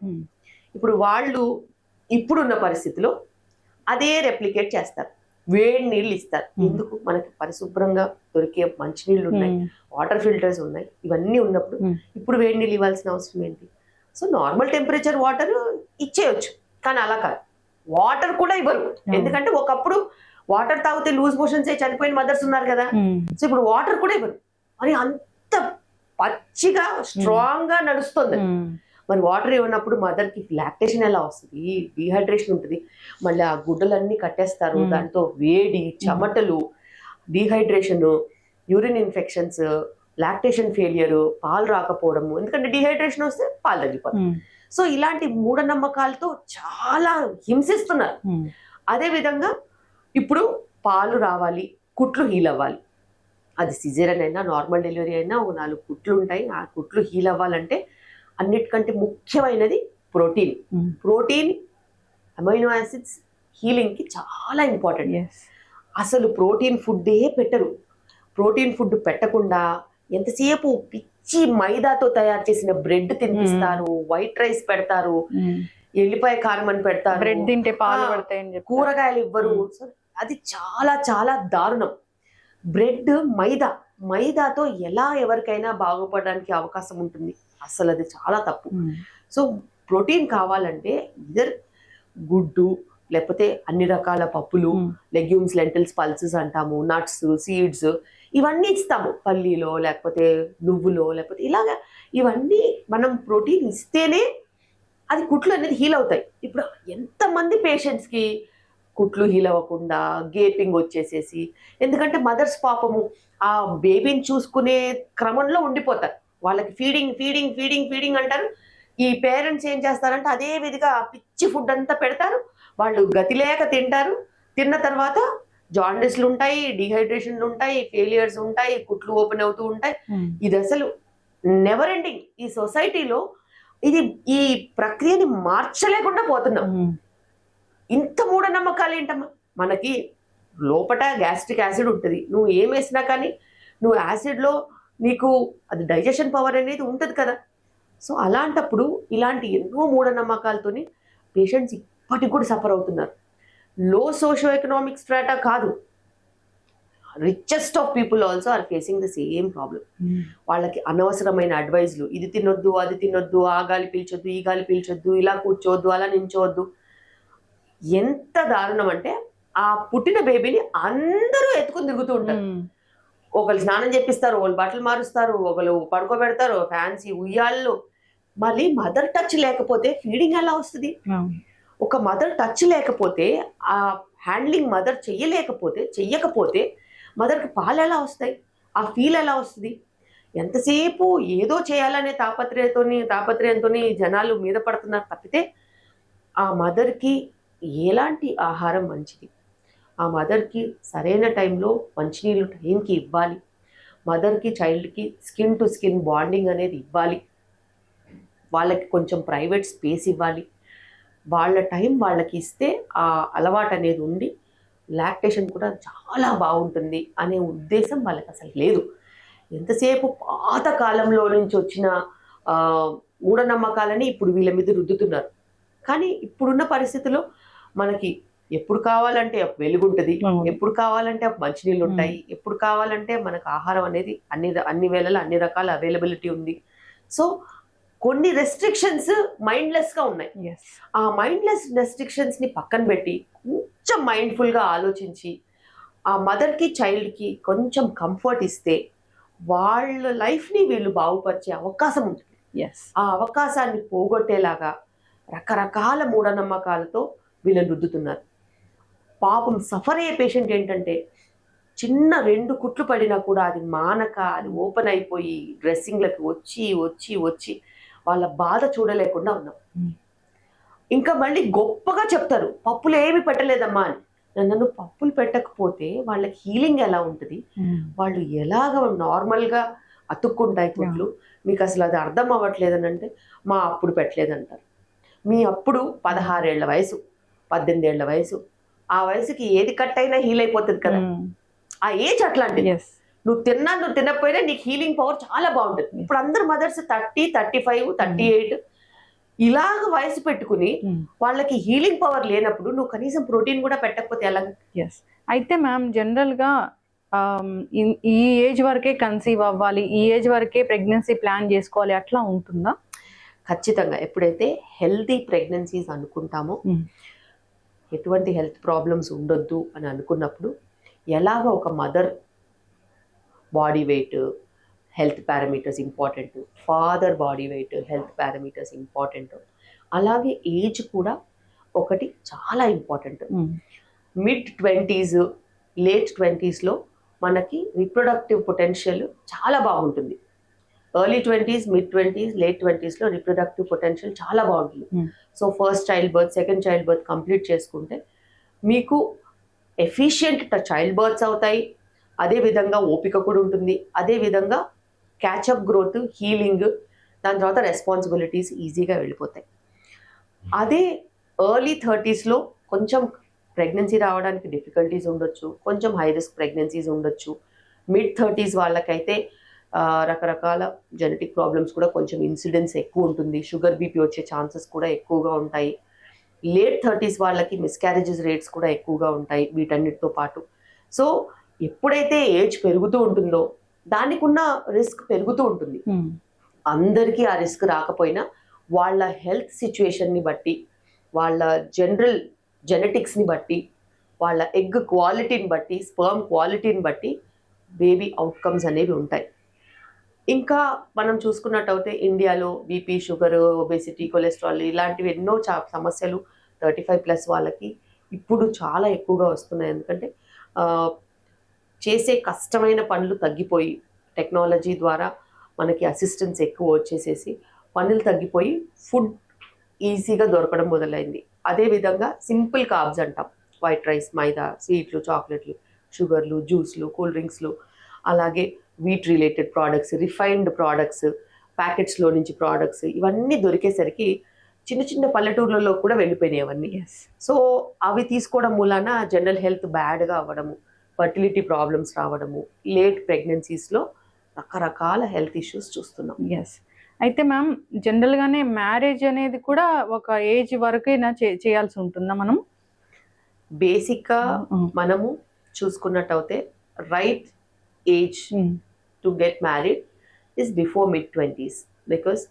ఇప్పుడు వాళ్ళు ఇప్పుడున్న పరిస్థితిలో అదే రెప్లికేట్ చేస్తారు. వేడి నీళ్ళు ఇస్తారు. ఎందుకు? మనకి పరిశుభ్రంగా దొరికే మంచినీళ్ళు ఉన్నాయి, వాటర్ ఫిల్టర్స్ ఉన్నాయి. ఇవన్నీ ఉన్నప్పుడు ఇప్పుడు వేడి నీళ్ళు ఇవ్వాల్సిన అవసరం ఏంటి? సో నార్మల్ టెంపరేచర్ వాటర్ ఇచ్చేయచ్చు, కానీ అలా కాదు, వాటర్ కూడా ఇవ్వరు. ఎందుకంటే ఒకప్పుడు వాటర్ తాగితే లూజ్ మోషన్స్ చనిపోయిన మదర్స్ ఉన్నారు కదా. సో ఇప్పుడు వాటర్ కూడా ఇవ్వరు. మరి అంత పచ్చిగా స్ట్రాంగ్ గా నడుస్తుంది. మరి వాటర్ ఇవ్వనప్పుడు మదర్ కి లాక్టేషన్ ఎలా వస్తుంది? డీహైడ్రేషన్ ఉంటుంది. మళ్ళీ ఆ గుడ్డలన్నీ కట్టేస్తారు, దాంతో వేడి, చెమటలు, dehydration, urine infections, lactation failure, పాలు రాకపోవడము. ఎందుకంటే డీహైడ్రేషన్ వస్తే పాలు తగ్గిపోతాయి. సో ఇలాంటి మూఢనమ్మకాలతో చాలా హింసిస్తున్నారు. అదే విధంగా ఇప్పుడు పాలు రావాలి, కుట్లు హీల్ అవ్వాలి. అది సిజేరియన్ అయినా నార్మల్ డెలివరీ అయినా ఒక 4 కుట్లు ఉంటాయి. ఆ కుట్లు హీల్ అవ్వాలంటే అన్నిటికంటే ముఖ్యమైనది protein. Protein, amino acids healing కి చాలా ఇంపార్టెంట్. అసలు ప్రోటీన్ ఫుడ్డే పెట్టరు. ప్రోటీన్ ఫుడ్ పెట్టకుండా ఎంతసేపు పిచ్చి మైదాతో తయారు చేసిన బ్రెడ్ తినిపిస్తారు, వైట్ రైస్ పెడతారు, ఎల్లిపాయ కారం అని పెడతారు, బ్రెడ్ తింటే పాలు పడతాయని, కూరగాయలు ఇవ్వరు. అది చాలా చాలా దారుణం. బ్రెడ్ మైదాతో ఎలా ఎవరికైనా బాగుపడడానికి అవకాశం ఉంటుంది? అసలు అది చాలా తప్పు. సో ప్రోటీన్ కావాలంటే ఇదర్ గుడ్డు, లేకపోతే అన్ని రకాల పప్పులు, లెగ్యూమ్స్, లెంటిల్స్, పల్సెస్ అంటాము, నట్స్, సీడ్స్, ఇవన్నీ ఇస్తాము. పల్లీలో, లేకపోతే నువ్వులో, లేకపోతే ఇలాగా ఇవన్నీ మనం ప్రోటీన్ ఇస్తేనే అది కుట్లు అనేది హీల్ అవుతాయి. ఇప్పుడు ఎంతమంది పేషెంట్స్కి కుట్లు హీల్ అవ్వకుండా గేపింగ్ వచ్చేసేసి, ఎందుకంటే మదర్స్ పాపము ఆ బేబీని చూసుకునే క్రమంలో ఉండిపోతారు. వాళ్ళకి ఫీడింగ్ ఫీడింగ్ ఫీడింగ్ ఫీడింగ్ అంటారు. ఈ పేరెంట్స్ ఏం చేస్తారంటే అదే విధిగా పిచ్చి ఫుడ్ అంతా పెడతారు. వాళ్ళు గతి లేక తింటారు. తిన్న తర్వాత జాండిస్లు ఉంటాయి, డిహైడ్రేషన్లు ఉంటాయి, ఫెయిలియర్స్ ఉంటాయి, కుట్లు ఓపెన్ అవుతూ ఉంటాయి. ఇది అసలు నెవర్ ఎండింగ్. ఈ సొసైటీలో ఈ ప్రక్రియని మార్చలేకుండా పోతున్నాం. ఇంత మూఢనమ్మకాలు ఏంటమ్మా? మనకి లోపట గ్యాస్ట్రిక్ యాసిడ్ ఉంటుంది. నువ్వు ఏం వేసినా కానీ నువ్వు యాసిడ్లో నీకు అది డైజెషన్ పవర్ అనేది ఉంటుంది కదా. సో అలాంటప్పుడు ఇలాంటి ఎన్నో మూఢనమ్మకాలతోని పేషెంట్స్ ఇప్పటికి కూడా సఫర్ అవుతున్నారు. లో సోషో ఎకనామిక్ స్ట్రాటా కాదు, richest of people also are facing the same problem. వాళ్ళకి అనవసరమైన అడ్వైజ్లు, ఇది తినొద్దు, అది తినొద్దు, ఆ గాలి పీల్చొద్దు, ఈ గాలి పీల్చొద్దు, ఇలా కూర్చోవద్దు, అలా నించోవద్దు. ఎంత దారుణం అంటే ఆ పుట్టిన బేబీని అందరూ ఎత్తుకుని తిరుగుతూ ఉంటారు. ఒకళ్ళు స్నానం చేపిస్తారు, ఒకళ్ళు బట్టలు మారుస్తారు, ఒకళ్ళు పడుకోబెడతారు, ఫ్యాన్సీ ఉయ్యాళ్ళు. మళ్ళీ మదర్ టచ్ లేకపోతే ఫీడింగ్ ఎలా వస్తుంది? ఒక మదర్ టచ్ లేకపోతే, ఆ హ్యాండ్లింగ్ మదర్ చెయ్యకపోతే మదర్కి పాలు ఎలా వస్తాయి? ఆ ఫీల్ ఎలా వస్తుంది? ఎంతసేపు ఏదో చేయాలనే తాపత్రయంతో జనాలు మీద పడుతున్నారు తప్పితే ఆ మదర్కి ఎలాంటి ఆహారం మంచిది, ఆ మదర్కి సరైన టైంలో మంచినీళ్ళు టైంకి ఇవ్వాలి, మదర్కి చైల్డ్కి స్కిన్ టు స్కిన్ బాండింగ్ అనేది ఇవ్వాలి, వాళ్ళకి కొంచెం ప్రైవేట్ స్పేస్ ఇవ్వాలి, వాళ్ళ టైం వాళ్ళకి ఇస్తే ఆ అలవాటు అనేది ఉండి లాక్టేషన్ కూడా చాలా బాగుంటుంది అనే ఉద్దేశం వాళ్ళకి అసలు లేదు. ఎంతసేపు పాత కాలంలో నుంచి వచ్చిన మూఢనమ్మకాలని ఇప్పుడు వీళ్ళ మీద రుద్దుతున్నారు. కానీ ఇప్పుడున్న పరిస్థితుల్లో మనకి ఎప్పుడు కావాలంటే వెలుగుంటుంది, ఎప్పుడు కావాలంటే మంచినీళ్ళు ఉంటాయి, ఎప్పుడు కావాలంటే మనకు ఆహారం అనేది అన్ని వేళలా అన్ని రకాల అవైలబిలిటీ ఉంది. సో కొన్ని రెస్ట్రిక్షన్స్ మైండ్లెస్ గా ఉన్నాయి. ఆ మైండ్లెస్ రెస్ట్రిక్షన్స్ ని పక్కన పెట్టి కొంచెం మైండ్ఫుల్ గా ఆలోచించి ఆ మదర్ కి చైల్డ్ కి కొంచెం కంఫర్ట్ ఇస్తే వాళ్ళ లైఫ్ ని వీళ్ళు బాగుపరిచే అవకాశం ఉంటుంది. ఆ అవకాశాన్ని పోగొట్టేలాగా రకరకాల మూఢనమ్మకాలతో వీళ్ళని రుద్దుతున్నారు. పాపం సఫర్ అయ్యే పేషెంట్ ఏంటంటే చిన్న 2 కుట్లు పడినా కూడా అది మానక అది ఓపెన్ అయిపోయి డ్రెస్సింగ్లకు వచ్చి వాళ్ళ బాధ చూడలేకుండా ఉన్నాం. ఇంకా మళ్ళీ గొప్పగా చెప్తారు, పప్పులు ఏమి పెట్టలేదమ్మా అని. నన్ను పప్పులు పెట్టకపోతే వాళ్ళకి హీలింగ్ ఎలా ఉంటుంది, వాళ్ళు ఎలాగ నార్మల్గా అతుక్కుంటాయి ఫుడ్లు, మీకు అసలు అది అర్థం అవ్వట్లేదు అని అంటే మా అప్పుడు పెట్టలేదంటారు. మీ అప్పుడు 16 ఏళ్ల వయసు, 18 ఏళ్ల వయసు, ఆ వయసుకి ఏది కట్ అయినా హీల్ అయిపోతుంది కదా. ఆ ఏజ్ అట్లాంటిది. నువ్వు తినకపోయినా నీకు హీలింగ్ పవర్ చాలా బాగుంటుంది. ఇప్పుడు అందరు మదర్స్ 30, 35, 38 ఇలాగ వయసు పెట్టుకుని వాళ్ళకి హీలింగ్ పవర్ లేనప్పుడు నువ్వు కనీసం ప్రోటీన్ కూడా పెట్టకపోతే ఎలా? అయితే మ్యామ్ జనరల్గా ఈ ఏజ్ వరకే కన్సీవ్ అవ్వాలి, ఈ ఏజ్ వరకే ప్రెగ్నెన్సీ ప్లాన్ చేసుకోవాలి అట్లా ఉంటుందా? ఖచ్చితంగా. ఎప్పుడైతే హెల్తీ ప్రెగ్నెన్సీస్ అనుకుంటామో, ఎటువంటి హెల్త్ ప్రాబ్లమ్స్ ఉండొద్దు అని అనుకున్నప్పుడు ఎలాగ ఒక mother body weight health parameters important, father body weight health parameters important, అలాగే ఏజ్ కూడా ఒకటి చాలా ఇంపార్టెంట్. mid-20s late 20s మనకి రిప్రొడక్టివ్ పొటెన్షియల్ చాలా బాగుంటుంది. Early 20s mid-20s late 20s reproductive potential చాలా బాగుంటుంది. So first child birth, second child birth complete చేసుకుంటే మీకు ఎఫిషియంట్ చైల్డ్ బర్త్స్ అవుతాయి, అదేవిధంగా ఓపిక కూడా ఉంటుంది, అదేవిధంగా క్యాచప్ గ్రోత్, హీలింగ్, దాని తర్వాత రెస్పాన్సిబిలిటీస్ ఈజీగా వెళ్ళిపోతాయి. అదే ఎర్లీ 30s కొంచెం ప్రెగ్నెన్సీ రావడానికి డిఫికల్టీస్ ఉండొచ్చు, కొంచెం హై రిస్క్ ప్రెగ్నెన్సీస్ ఉండొచ్చు. mid-30s వాళ్ళకైతే రకరకాల జెనెటిక్ ప్రాబ్లమ్స్ కూడా కొంచెం ఇన్సిడెన్స్ ఎక్కువ ఉంటుంది, షుగర్ బీపీ వచ్చే ఛాన్సెస్ కూడా ఎక్కువగా ఉంటాయి. లేట్ 30s వాళ్ళకి మిస్క్యారేజెస్ రేట్స్ కూడా ఎక్కువగా ఉంటాయి వీటన్నిటితో పాటు. సో ఎప్పుడైతే ఏజ్ పెరుగుతూ ఉంటుందో దానికి ఉన్న రిస్క్ పెరుగుతూ ఉంటుంది. అందరికీ ఆ రిస్క్ రాకపోయినా వాళ్ళ హెల్త్ సిచ్యువేషన్ని బట్టి, వాళ్ళ జనరల్ జెనెటిక్స్ని బట్టి, వాళ్ళ ఎగ్ క్వాలిటీని బట్టి, స్పర్మ్ క్వాలిటీని బట్టి బేబీ అవుట్కమ్స్ అనేవి ఉంటాయి. ఇంకా మనం చూసుకున్నట్టయితే ఇండియాలో బీపీ, షుగర్, ఒబేసిటీ, కొలెస్ట్రాల్ ఇలాంటివి ఎన్నో సమస్యలు 35+ వాళ్ళకి ఇప్పుడు చాలా ఎక్కువగా వస్తున్నాయి. ఎందుకంటే చేసే కష్టమైన పనులు తగ్గిపోయి, టెక్నాలజీ ద్వారా మనకి అసిస్టెన్స్ ఎక్కువ వచ్చేసేసి పనులు తగ్గిపోయి ఫుడ్ ఈజీగా దొరకడం మొదలైంది. అదేవిధంగా సింపుల్ కార్బ్స్ అంటాం, వైట్ రైస్, మైదా, స్వీట్లు, చాక్లెట్లు, షుగర్లు, జ్యూస్లు, కూల్ డ్రింక్స్లు, అలాగే wheat related products, refined products, ప్యాకెట్స్లో నుంచి ప్రోడక్ట్స్, ఇవన్నీ దొరికేసరికి చిన్న చిన్న పల్లెటూర్లలో కూడా వెళ్ళిపోయినాయి అవన్నీ. సో అవి తీసుకోవడం మూలాన జనరల్ హెల్త్ బ్యాడ్గా అవ్వడము, ఫర్టిలిటీ ప్రాబ్లమ్స్ రావడము, లేట్ ప్రెగ్నెన్సీస్లో రకరకాల హెల్త్ ఇష్యూస్ చూస్తున్నాం. అయితే మ్యామ్ జనరల్గానే మ్యారేజ్ అనేది కూడా ఒక ఏజ్ వరకైనా చేయాల్సి ఉంటుందా? మనం బేసిక్గా మనము చూసుకున్నట్టయితే right age to get married is before mid-20s, because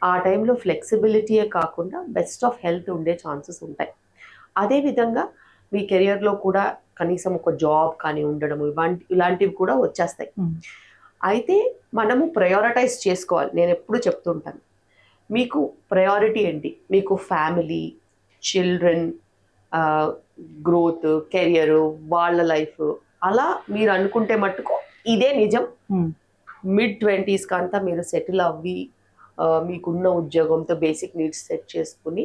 ఆ టైంలో ఫ్లెక్సిబిలిటీయే కాకుండా బెస్ట్ ఆఫ్ హెల్త్ ఉండే ఛాన్సెస్ ఉంటాయి. అదేవిధంగా మీ కెరియర్లో కూడా కనీసం ఒక జాబ్ కానీ ఉండడము, ఇలాంటివి కూడా వచ్చేస్తాయి. అయితే మనము ప్రయారిటైజ్ చేసుకోవాలి. నేను ఎప్పుడు చెప్తుంటాను, మీకు ప్రయారిటీ ఏంటి? మీకు ఫ్యామిలీ, చిల్డ్రన్, గ్రోత్, కెరియర్, వాళ్ళ లైఫ్, అలా మీరు అనుకుంటే మట్టుకు ఇదే నిజం. mid-20s అంతా మీరు సెటిల్ అవ్వి మీకున్న ఉద్యోగంతో బేసిక్ నీడ్స్ సెట్ చేసుకుని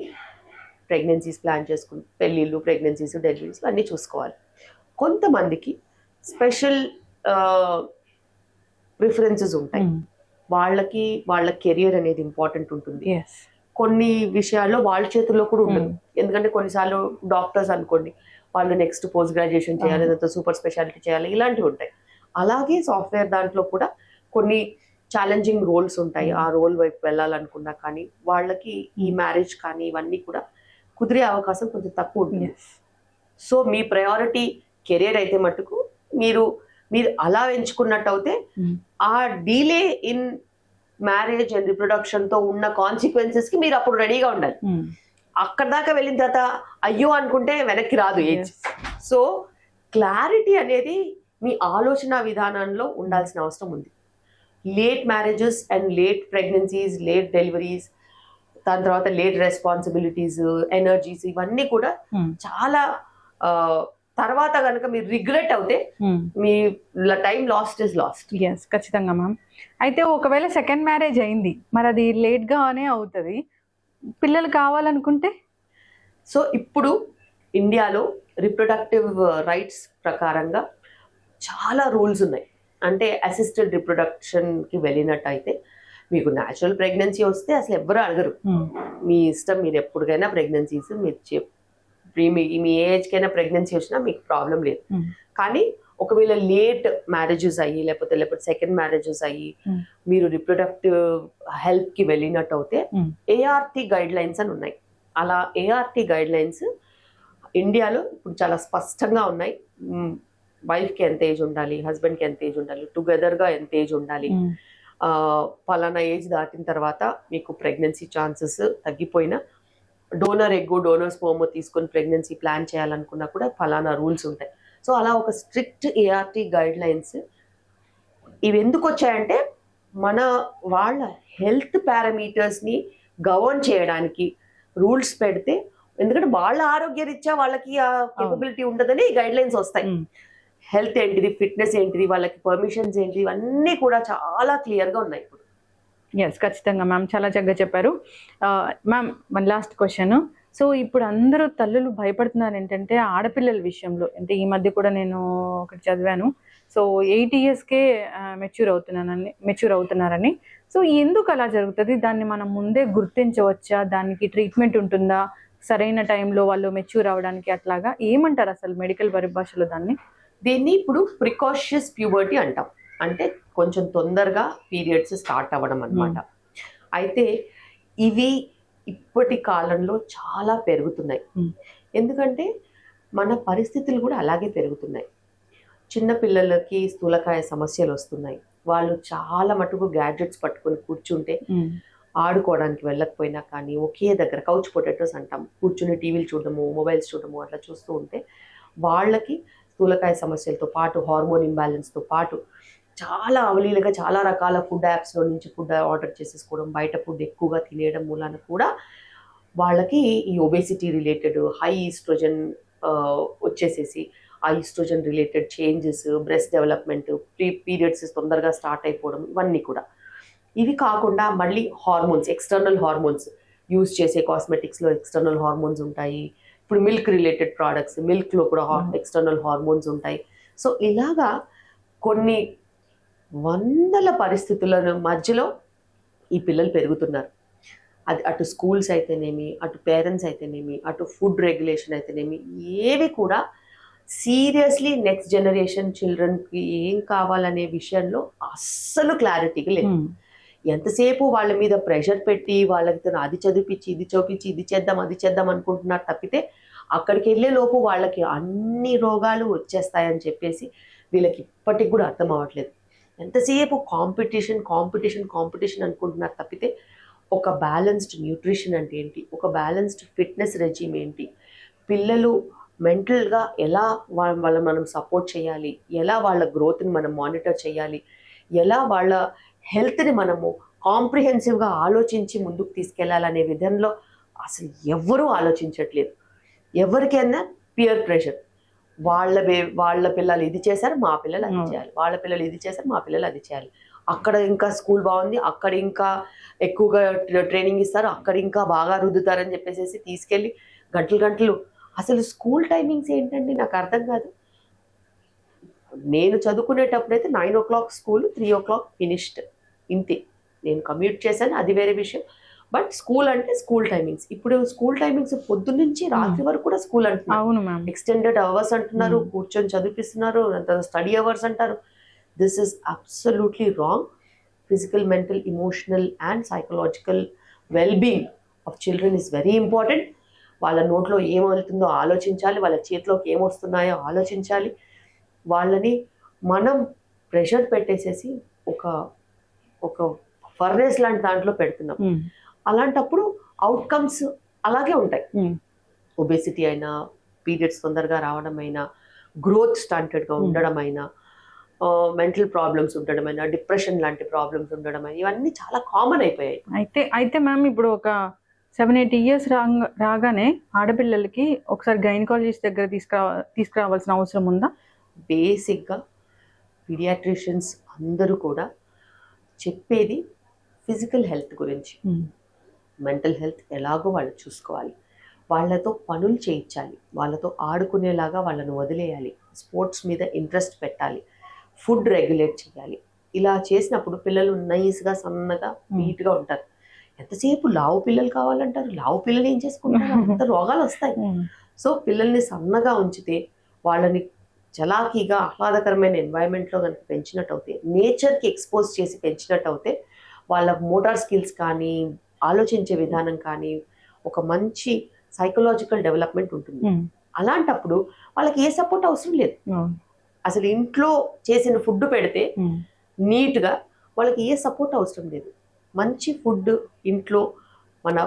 ప్రెగ్నెన్సీస్ ప్లాన్ చేసుకుని పెళ్ళిళ్ళు, ప్రెగ్నెన్సీస్, డెలివరీస్ అన్నీ చూసుకోవాలి. కొంతమందికి స్పెషల్ ప్రిఫరెన్సెస్ ఉంటాయి. వాళ్ళకి వాళ్ళ కెరియర్ అనేది ఇంపార్టెంట్ ఉంటుంది. కొన్ని విషయాల్లో వాళ్ళ చేతుల్లో కూడా ఉండదు. ఎందుకంటే కొన్నిసార్లు డాక్టర్స్ అనుకోండి, వాళ్ళు నెక్స్ట్ పోస్ట్ గ్రాడ్యుయేషన్ చేయాలి, లేదా సూపర్ స్పెషాలిటీ చేయాలి, ఇలాంటివి ఉంటాయి. అలాగే సాఫ్ట్వేర్ దాంట్లో కూడా కొన్ని ఛాలెంజింగ్ రోల్స్ ఉంటాయి. ఆ రోల్ వైపు వెళ్ళాలనుకున్నా కానీ వాళ్ళకి ఈ మ్యారేజ్ కానీ ఇవన్నీ కూడా కుదిరే అవకాశం కొంచెం తక్కువ ఉంటుంది. సో మీ ప్రయారిటీ కెరియర్ అయితే మటుకు మీరు అలా ఎంచుకున్నట్టు అయితే ఆ delay in marriage and reproduction తో ఉన్న కాన్సిక్వెన్సెస్ కి మీరు అప్పుడు రెడీగా ఉండాలి. అక్కడ దాకా వెళ్ళిన తర్వాత అయ్యో అనుకుంటే వెనక్కి రాదు ఏజ్. సో క్లారిటీ అనేది మీ ఆలోచన విధానంలో ఉండాల్సిన అవసరం ఉంది. Late marriages and late pregnancies, late deliveries, దాని తర్వాత లేట్ రెస్పాన్సిబిలిటీస్, ఎనర్జీస్, ఇవన్నీ కూడా చాలా తర్వాత కనుక మీరు రిగ్రెట్ అవుతే మీ టైం లాస్ట్ ఇస్ లాస్ట్. ఖచ్చితంగా మ్యామ్. అయితే ఒకవేళ సెకండ్ మ్యారేజ్ అయింది, మరి అది లేట్ గానే అవుతుంది, పిల్లలు కావాలనుకుంటే? సో ఇప్పుడు ఇండియాలో రిప్రొడక్టివ్ రైట్స్ ప్రకారంగా చాలా రూల్స్ ఉన్నాయి. అంటే అసిస్టెడ్ రిప్రొడక్షన్కి వెళ్ళినట్టయితే మీకు న్యాచురల్ ప్రెగ్నెన్సీ వస్తే అసలు ఎవ్వరు అడగరు, మీ ఇష్టం, మీరు ఎప్పటికైనా ప్రెగ్నెన్సీస్ మీరు మీ ఏజ్కైనా ప్రెగ్నెన్సీ వచ్చినా మీకు ప్రాబ్లం లేదు. కానీ ఒకవేళ లేట్ మ్యారేజెస్ అయ్యి లేకపోతే సెకండ్ మ్యారేజెస్ అయ్యి మీరు రిప్రొడక్టివ్ హెల్త్కి వెళ్ళినట్టు అయితే ART గైడ్ లైన్స్ అని ఉన్నాయి. అలా ART గైడ్ లైన్స్ ఇండియాలో ఇప్పుడు చాలా స్పష్టంగా ఉన్నాయి. వైఫ్కి ఎంత ఏజ్ ఉండాలి, హస్బెండ్కి ఎంత ఏజ్ ఉండాలి, టుగెదర్గా ఎంత ఏజ్ ఉండాలి, పలానా ఏజ్ దాటిన తర్వాత మీకు ప్రెగ్నెన్సీ ఛాన్సెస్ తగ్గిపోయినా డోనర్ ఎగ్ డోనర్ స్పర్మ్ తీసుకొని ప్రెగ్నెన్సీ ప్లాన్ చేయాలనుకున్నా కూడా ఫలానా రూల్స్ ఉంటాయి. సో అలా ఒక స్ట్రిక్ట్ ART గైడ్ లైన్స్ ఇవి ఎందుకు వచ్చాయంటే మన వాళ్ళ హెల్త్ పారామీటర్స్ని గవర్న్ చేయడానికి రూల్స్ పెడితే, ఎందుకంటే వాళ్ళ ఆరోగ్య రీత్యా వాళ్ళకి ఆ కేపబిలిటీ ఉండదని ఈ గైడ్ లైన్స్ వస్తాయి. హెల్త్ ఏంటిది, ఫిట్నెస్ ఏంటిది, వాళ్ళకి పర్మిషన్స్ ఏంటి, ఇవన్నీ కూడా చాలా క్లియర్గా ఉన్నాయి ఇప్పుడు. ఎస్, ఖచ్చితంగా మ్యామ్, చాలా చక్కగా చెప్పారు. మ్యామ్, మన లాస్ట్ క్వశ్చన్. సో ఇప్పుడు అందరూ తల్లులు భయపడుతున్నారు ఏంటంటే ఆడపిల్లల విషయంలో. అంటే ఈ మధ్య కూడా నేను ఒకటి చదివాను, సో 8 yearsకే మెచ్యూర్ అవుతున్నారని. సో ఎందుకు అలా జరుగుతుంది? దాన్ని మనం ముందే గుర్తించవచ్చా? దానికి ట్రీట్మెంట్ ఉంటుందా? సరైన టైంలో వాళ్ళు మెచ్యూర్ అవ్వడానికి అట్లాగా ఏమంటారు అసలు మెడికల్ పరిభాషలో దీన్ని ఇప్పుడు ప్రికాషియస్ ప్యూబర్టీ అంటాం. అంటే కొంచెం తొందరగా పీరియడ్స్ స్టార్ట్ అవ్వడం అన్నమాట. అయితే ఇవి ఇప్పటి కాలంలో చాలా పెరుగుతున్నాయి. ఎందుకంటే మన పరిస్థితులు కూడా అలాగే పెరుగుతున్నాయి. చిన్న పిల్లలకి స్థూలకాయ సమస్యలు వస్తున్నాయి. వాళ్ళు చాలా మటుకు గ్యాడ్జెట్స్ పట్టుకొని కూర్చుంటే ఆడుకోవడానికి వెళ్ళకపోయినా కానీ ఒకే దగ్గర కౌచ్ పొటాటోస్ అంటాం, కూర్చుని టీవీలు చూడడము, మొబైల్స్ చూడడము అట్లా చూస్తూ ఉంటే వాళ్ళకి స్థూలకాయ సమస్యలతో పాటు హార్మోన్ ఇంబ్యాలెన్స్తో పాటు చాలా అవలీలగా చాలా రకాల ఫుడ్ యాప్స్లో నుంచి ఫుడ్ ఆర్డర్ చేసేసుకోవడం, బయట ఫుడ్ ఎక్కువగా తినేయడం మూలాన కూడా వాళ్ళకి ఈ ఒబేసిటీ రిలేటెడ్ హై ఈస్ట్రోజన్ వచ్చేసేసి ఆ estrogen related changes, breast development, periods తొందరగా స్టార్ట్ అయిపోవడం, ఇవన్నీ కూడా. ఇవి కాకుండా మళ్ళీ హార్మోన్స్, ఎక్స్టర్నల్ హార్మోన్స్ యూజ్ చేసే కాస్మెటిక్స్లో ఎక్స్టర్నల్ హార్మోన్స్ ఉంటాయి. ఇప్పుడు మిల్క్ రిలేటెడ్ ప్రోడక్ట్స్, మిల్క్లో కూడా ఎక్స్టర్నల్ హార్మోన్స్ ఉంటాయి. సో ఇలాగా కొన్ని వందల పరిస్థితుల మధ్యలో ఈ పిల్లలు పెరుగుతున్నారు. అది అటు స్కూల్స్ అయితేనేమి, అటు పేరెంట్స్ అయితేనేమి, అటు ఫుడ్ రెగ్యులేషన్ అయితేనేమి, ఏవి కూడా సీరియస్లీ నెక్స్ట్ జనరేషన్ చిల్డ్రన్కి ఏం కావాలనే విషయంలో అస్సలు క్లారిటీగా లేదు. ఎంతసేపు వాళ్ళ మీద ప్రెషర్ పెట్టి వాళ్ళకి అది చదివించి ఇది చూపించి ఇది చేద్దాం అది చేద్దాం అనుకుంటున్నారు తప్పితే అక్కడికి వెళ్ళే లోపు వాళ్ళకి అన్ని రోగాలు వచ్చేస్తాయని చెప్పేసి వీళ్ళకి ఇప్పటికి కూడా అర్థం అవ్వట్లేదు. ఎంతసేపు కాంపిటీషన్ కాంపిటీషన్ కాంపిటీషన్ అనుకుంటున్నారు తప్పితే ఒక బ్యాలెన్స్డ్ న్యూట్రిషన్ అంటే ఏంటి, ఒక బ్యాలెన్స్డ్ ఫిట్నెస్ రెజీమ్ ఏంటి, పిల్లలు మెంటల్గా ఎలా వాళ్ళని మనం సపోర్ట్ చేయాలి, ఎలా వాళ్ళ గ్రోత్ని మనం మానిటర్ చేయాలి, ఎలా వాళ్ళ హెల్త్ని మనము కాంప్రిహెన్సివ్గా ఆలోచించి ముందుకు తీసుకెళ్లాలనే విధంలో అసలు ఎవ్వరూ ఆలోచించట్లేదు. ఎవరికైనా పియర్ ప్రెషర్, వాళ్ళ పిల్లలు ఇది చేశారు మా పిల్లలు అది చేయాలి, వాళ్ళ పిల్లలు ఇది చేశారు మా పిల్లలు అది చేయాలి, అక్కడ ఇంకా స్కూల్ బాగుంది అక్కడ ఇంకా ఎక్కువగా ట్రైనింగ్ ఇస్తారు అక్కడ ఇంకా బాగా రుద్దుతారని చెప్పేసి తీసుకెళ్ళి గంటలు అసలు స్కూల్ టైమింగ్స్ ఏంటండి నాకు అర్థం కాదు. నేను చదువుకునేటప్పుడైతే 9 o'clock స్కూల్, 3 o'clock ఫినిష్డ్, ఇంతే. నేను కమ్యూట్ చేశాను, అది వేరే విషయం. బట్ స్కూల్ అంటే స్కూల్ టైమింగ్స్. ఇప్పుడు స్కూల్ టైమింగ్స్ పొద్దున్న నుంచి రాత్రి వరకు కూడా స్కూల్ అంటున్నారు, ఎక్స్టెండెడ్ అవర్స్ అంటున్నారు, కూర్చొని చదివిస్తున్నారు, స్టడీ అవర్స్ అంటారు. This is absolutely wrong. Physical, mental, emotional and psychological wellbeing of children is very important. వాళ్ళ నోట్లో ఏం వెళ్తుందో ఆలోచించాలి, వాళ్ళ చేతిలోకి ఏమొస్తున్నాయో ఆలోచించాలి. వాళ్ళని మనం ప్రెషర్ పెట్టేసేసి ఒక ఫర్నేస్ లాంటి దాంట్లో పెడుతున్నాం. అలాంటప్పుడు అవుట్కమ్స్ అలాగే ఉంటాయి. ఒబేసిటీ అయినా, పీరియడ్స్ తొందరగా రావడం అయినా, గ్రోత్ స్టంటెడ్గా ఉండడం అయినా, మెంటల్ ప్రాబ్లమ్స్ ఉండడం అయినా, డిప్రెషన్ లాంటి ప్రాబ్లమ్స్ ఉండడం అయినా, ఇవన్నీ చాలా కామన్ అయిపోయాయి. అయితే మ్యామ్ ఇప్పుడు ఒక 7-8 years రాగానే ఆడపిల్లలకి ఒకసారి గైనకాలజిస్ట్ దగ్గర తీసుకురావాల్సిన అవసరం ఉందా? బేసిక్గా పీడియాట్రిషియన్స్ అందరూ కూడా చెప్పేది ఫిజికల్ హెల్త్ గురించి. మెంటల్ హెల్త్ ఎలాగో వాళ్ళు చూసుకోవాలి, వాళ్ళతో పనులు చేయించాలి, వాళ్ళతో ఆడుకునేలాగా వాళ్ళను వదిలేయాలి, స్పోర్ట్స్ మీద ఇంట్రెస్ట్ పెట్టాలి, ఫుడ్ రెగ్యులేట్ చేయాలి. ఇలా చేసినప్పుడు పిల్లలు నైస్గా సన్నగా నీట్గా ఉంటారు. ఎంతసేపు లావు పిల్లలు కావాలంటారు, లావు పిల్లలు ఏం చేసుకుంటారు, అంత రోగాలు వస్తాయి. సో పిల్లల్ని సన్నగా ఉంచితే, వాళ్ళని చలాకీగా ఆహ్లాదకరమైన ఎన్వైరన్మెంట్లో కనుక పెంచినట్టు అవుతే, నేచర్కి ఎక్స్పోజ్ చేసి పెంచినట్టు అవుతే, వాళ్ళ మోటార్ స్కిల్స్ కానీ, ఆలోచించే విధానం కానీ, ఒక మంచి సైకలాజికల్ డెవలప్మెంట్ ఉంటుంది. అలాంటప్పుడు వాళ్ళకి ఏ సపోర్ట్ అవసరం లేదు. అసలు ఇంట్లో చేసిన ఫుడ్ పెడితే నీట్గా, వాళ్ళకి ఏ సపోర్ట్ అవసరం లేదు. మంచి ఫుడ్ ఇంట్లో మన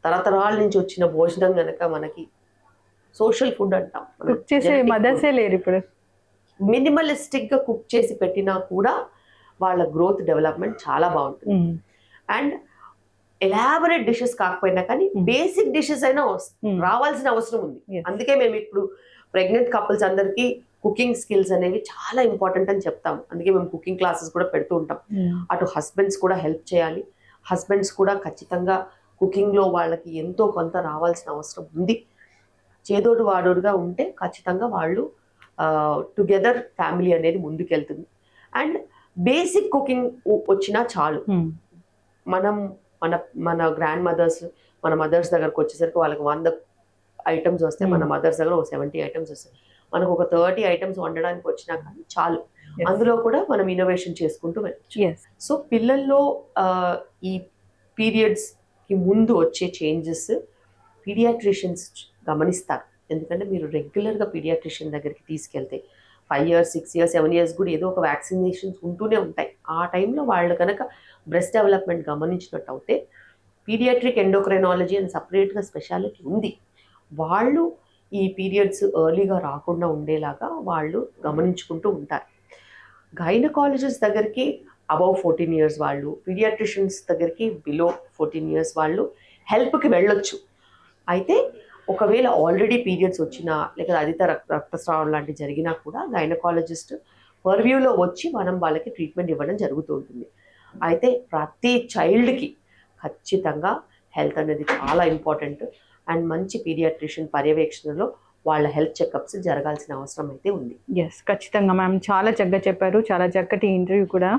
తరతరాల నుంచి వచ్చిన భోజనం కనుక మనకి సోషల్ ఫుడ్ అంటాం. మదర్సే లేరు ఇప్పుడు. మినిమలిస్టిక్గా కుక్ చేసి పెట్టినా కూడా వాళ్ళ గ్రోత్ డెవలప్మెంట్ చాలా బాగుంటుంది. అండ్ ఎలాబరేట్ డిషెస్ కాకపోయినా కానీ బేసిక్ డిషెస్ అయినా రావాల్సిన అవసరం ఉంది. అందుకే మేము ఇప్పుడు ప్రెగ్నెంట్ కపుల్స్ అందరికీ కుకింగ్ స్కిల్స్ అనేవి చాలా ఇంపార్టెంట్ అని చెప్తాం. అందుకే మేము కుకింగ్ క్లాసెస్ కూడా పెడుతూ ఉంటాం. అటు హస్బెండ్స్ కూడా హెల్ప్ చేయాలి, హస్బెండ్స్ కూడా ఖచ్చితంగా కుకింగ్లో వాళ్ళకి ఎంతో కొంత రావాల్సిన అవసరం ఉంది. చేదోడు వాడోడుగా ఉంటే ఖచ్చితంగా వాళ్ళు టుగెదర్ ఫ్యామిలీ అనేది ముందుకెళ్తుంది. అండ్ బేసిక్ కుకింగ్ వచ్చినా చాలు. మనం మన గ్రాండ్ మదర్స్, మన మదర్స్ దగ్గరకు వచ్చేసరికి వాళ్ళకి 100 ఐటమ్స్ వస్తే, మన మదర్స్ దగ్గర ఒక 70 ఐటమ్స్ వస్తాయి. మనకు ఒక 30 ఐటమ్స్ వండడానికి వచ్చినా కానీ చాలు. అందులో కూడా మనం ఇన్నోవేషన్ చేసుకుంటూ వెళ్ళచ్చు. సో పిల్లల్లో ఈ పీరియడ్స్కి ముందు వచ్చే చేంజెస్ పీడియాట్రిషియన్స్ గమనిస్తారు. ఎందుకంటే మీరు రెగ్యులర్గా పీడియాట్రిషియన్ దగ్గరికి తీసుకెళ్తే 5 years, 6 years, 7 years కూడా ఏదో ఒక వ్యాక్సినేషన్స్ ఉంటూనే ఉంటాయి. ఆ టైంలో వాళ్ళు కనుక బ్రెస్ట్ డెవలప్మెంట్ గమనించినట్టు అయితే, పీడియాట్రిక్ ఎండోక్రైనాలజీ అని సపరేట్గా స్పెషాలిటీ ఉంది. వాళ్ళు ఈ పీరియడ్స్ ఎర్లీగా రాకుండా ఉండేలాగా వాళ్ళు గమనించుకుంటూ ఉంటారు. గైనకాలజిస్ట్ దగ్గరికి అబౌవ్ 14 years వాళ్ళు, పీడియాట్రిషియన్స్ దగ్గరికి బిలో 14 years వాళ్ళు హెల్ప్కి వెళ్ళొచ్చు. అయితే ఒకవేళ ఆల్రెడీ పీరియడ్స్ వచ్చినా, లేక అధిక రక్తస్రావం లాంటివి జరిగినా కూడా గైనకాలజిస్ట్ పర్వ్యూలో వచ్చి మనం వాళ్ళకి ట్రీట్మెంట్ ఇవ్వడం జరుగుతూ ఉంటుంది. అయితే ప్రతి చైల్డ్కి ఖచ్చితంగా హెల్త్ అనేది చాలా ఇంపార్టెంట్. అండ్ మంచి పీడియాట్రిషియన్ పర్యవేక్షణలో వాళ్ళ హెల్త్ చెకప్స్ జరగాల్సిన అవసరం అయితే ఉంది. ఖచ్చితంగా మ్యామ్, చాలా చక్కగా చెప్పారు. చాలా చక్కటి ఇంటర్వ్యూ కూడా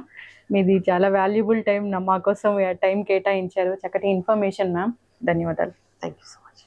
మీది. చాలా వాల్యుబుల్ టైం మా కోసం టైం కేటాయించారు. చక్కటి ఇన్ఫర్మేషన్ మ్యామ్. ధన్యవాదాలు. Thank you so much.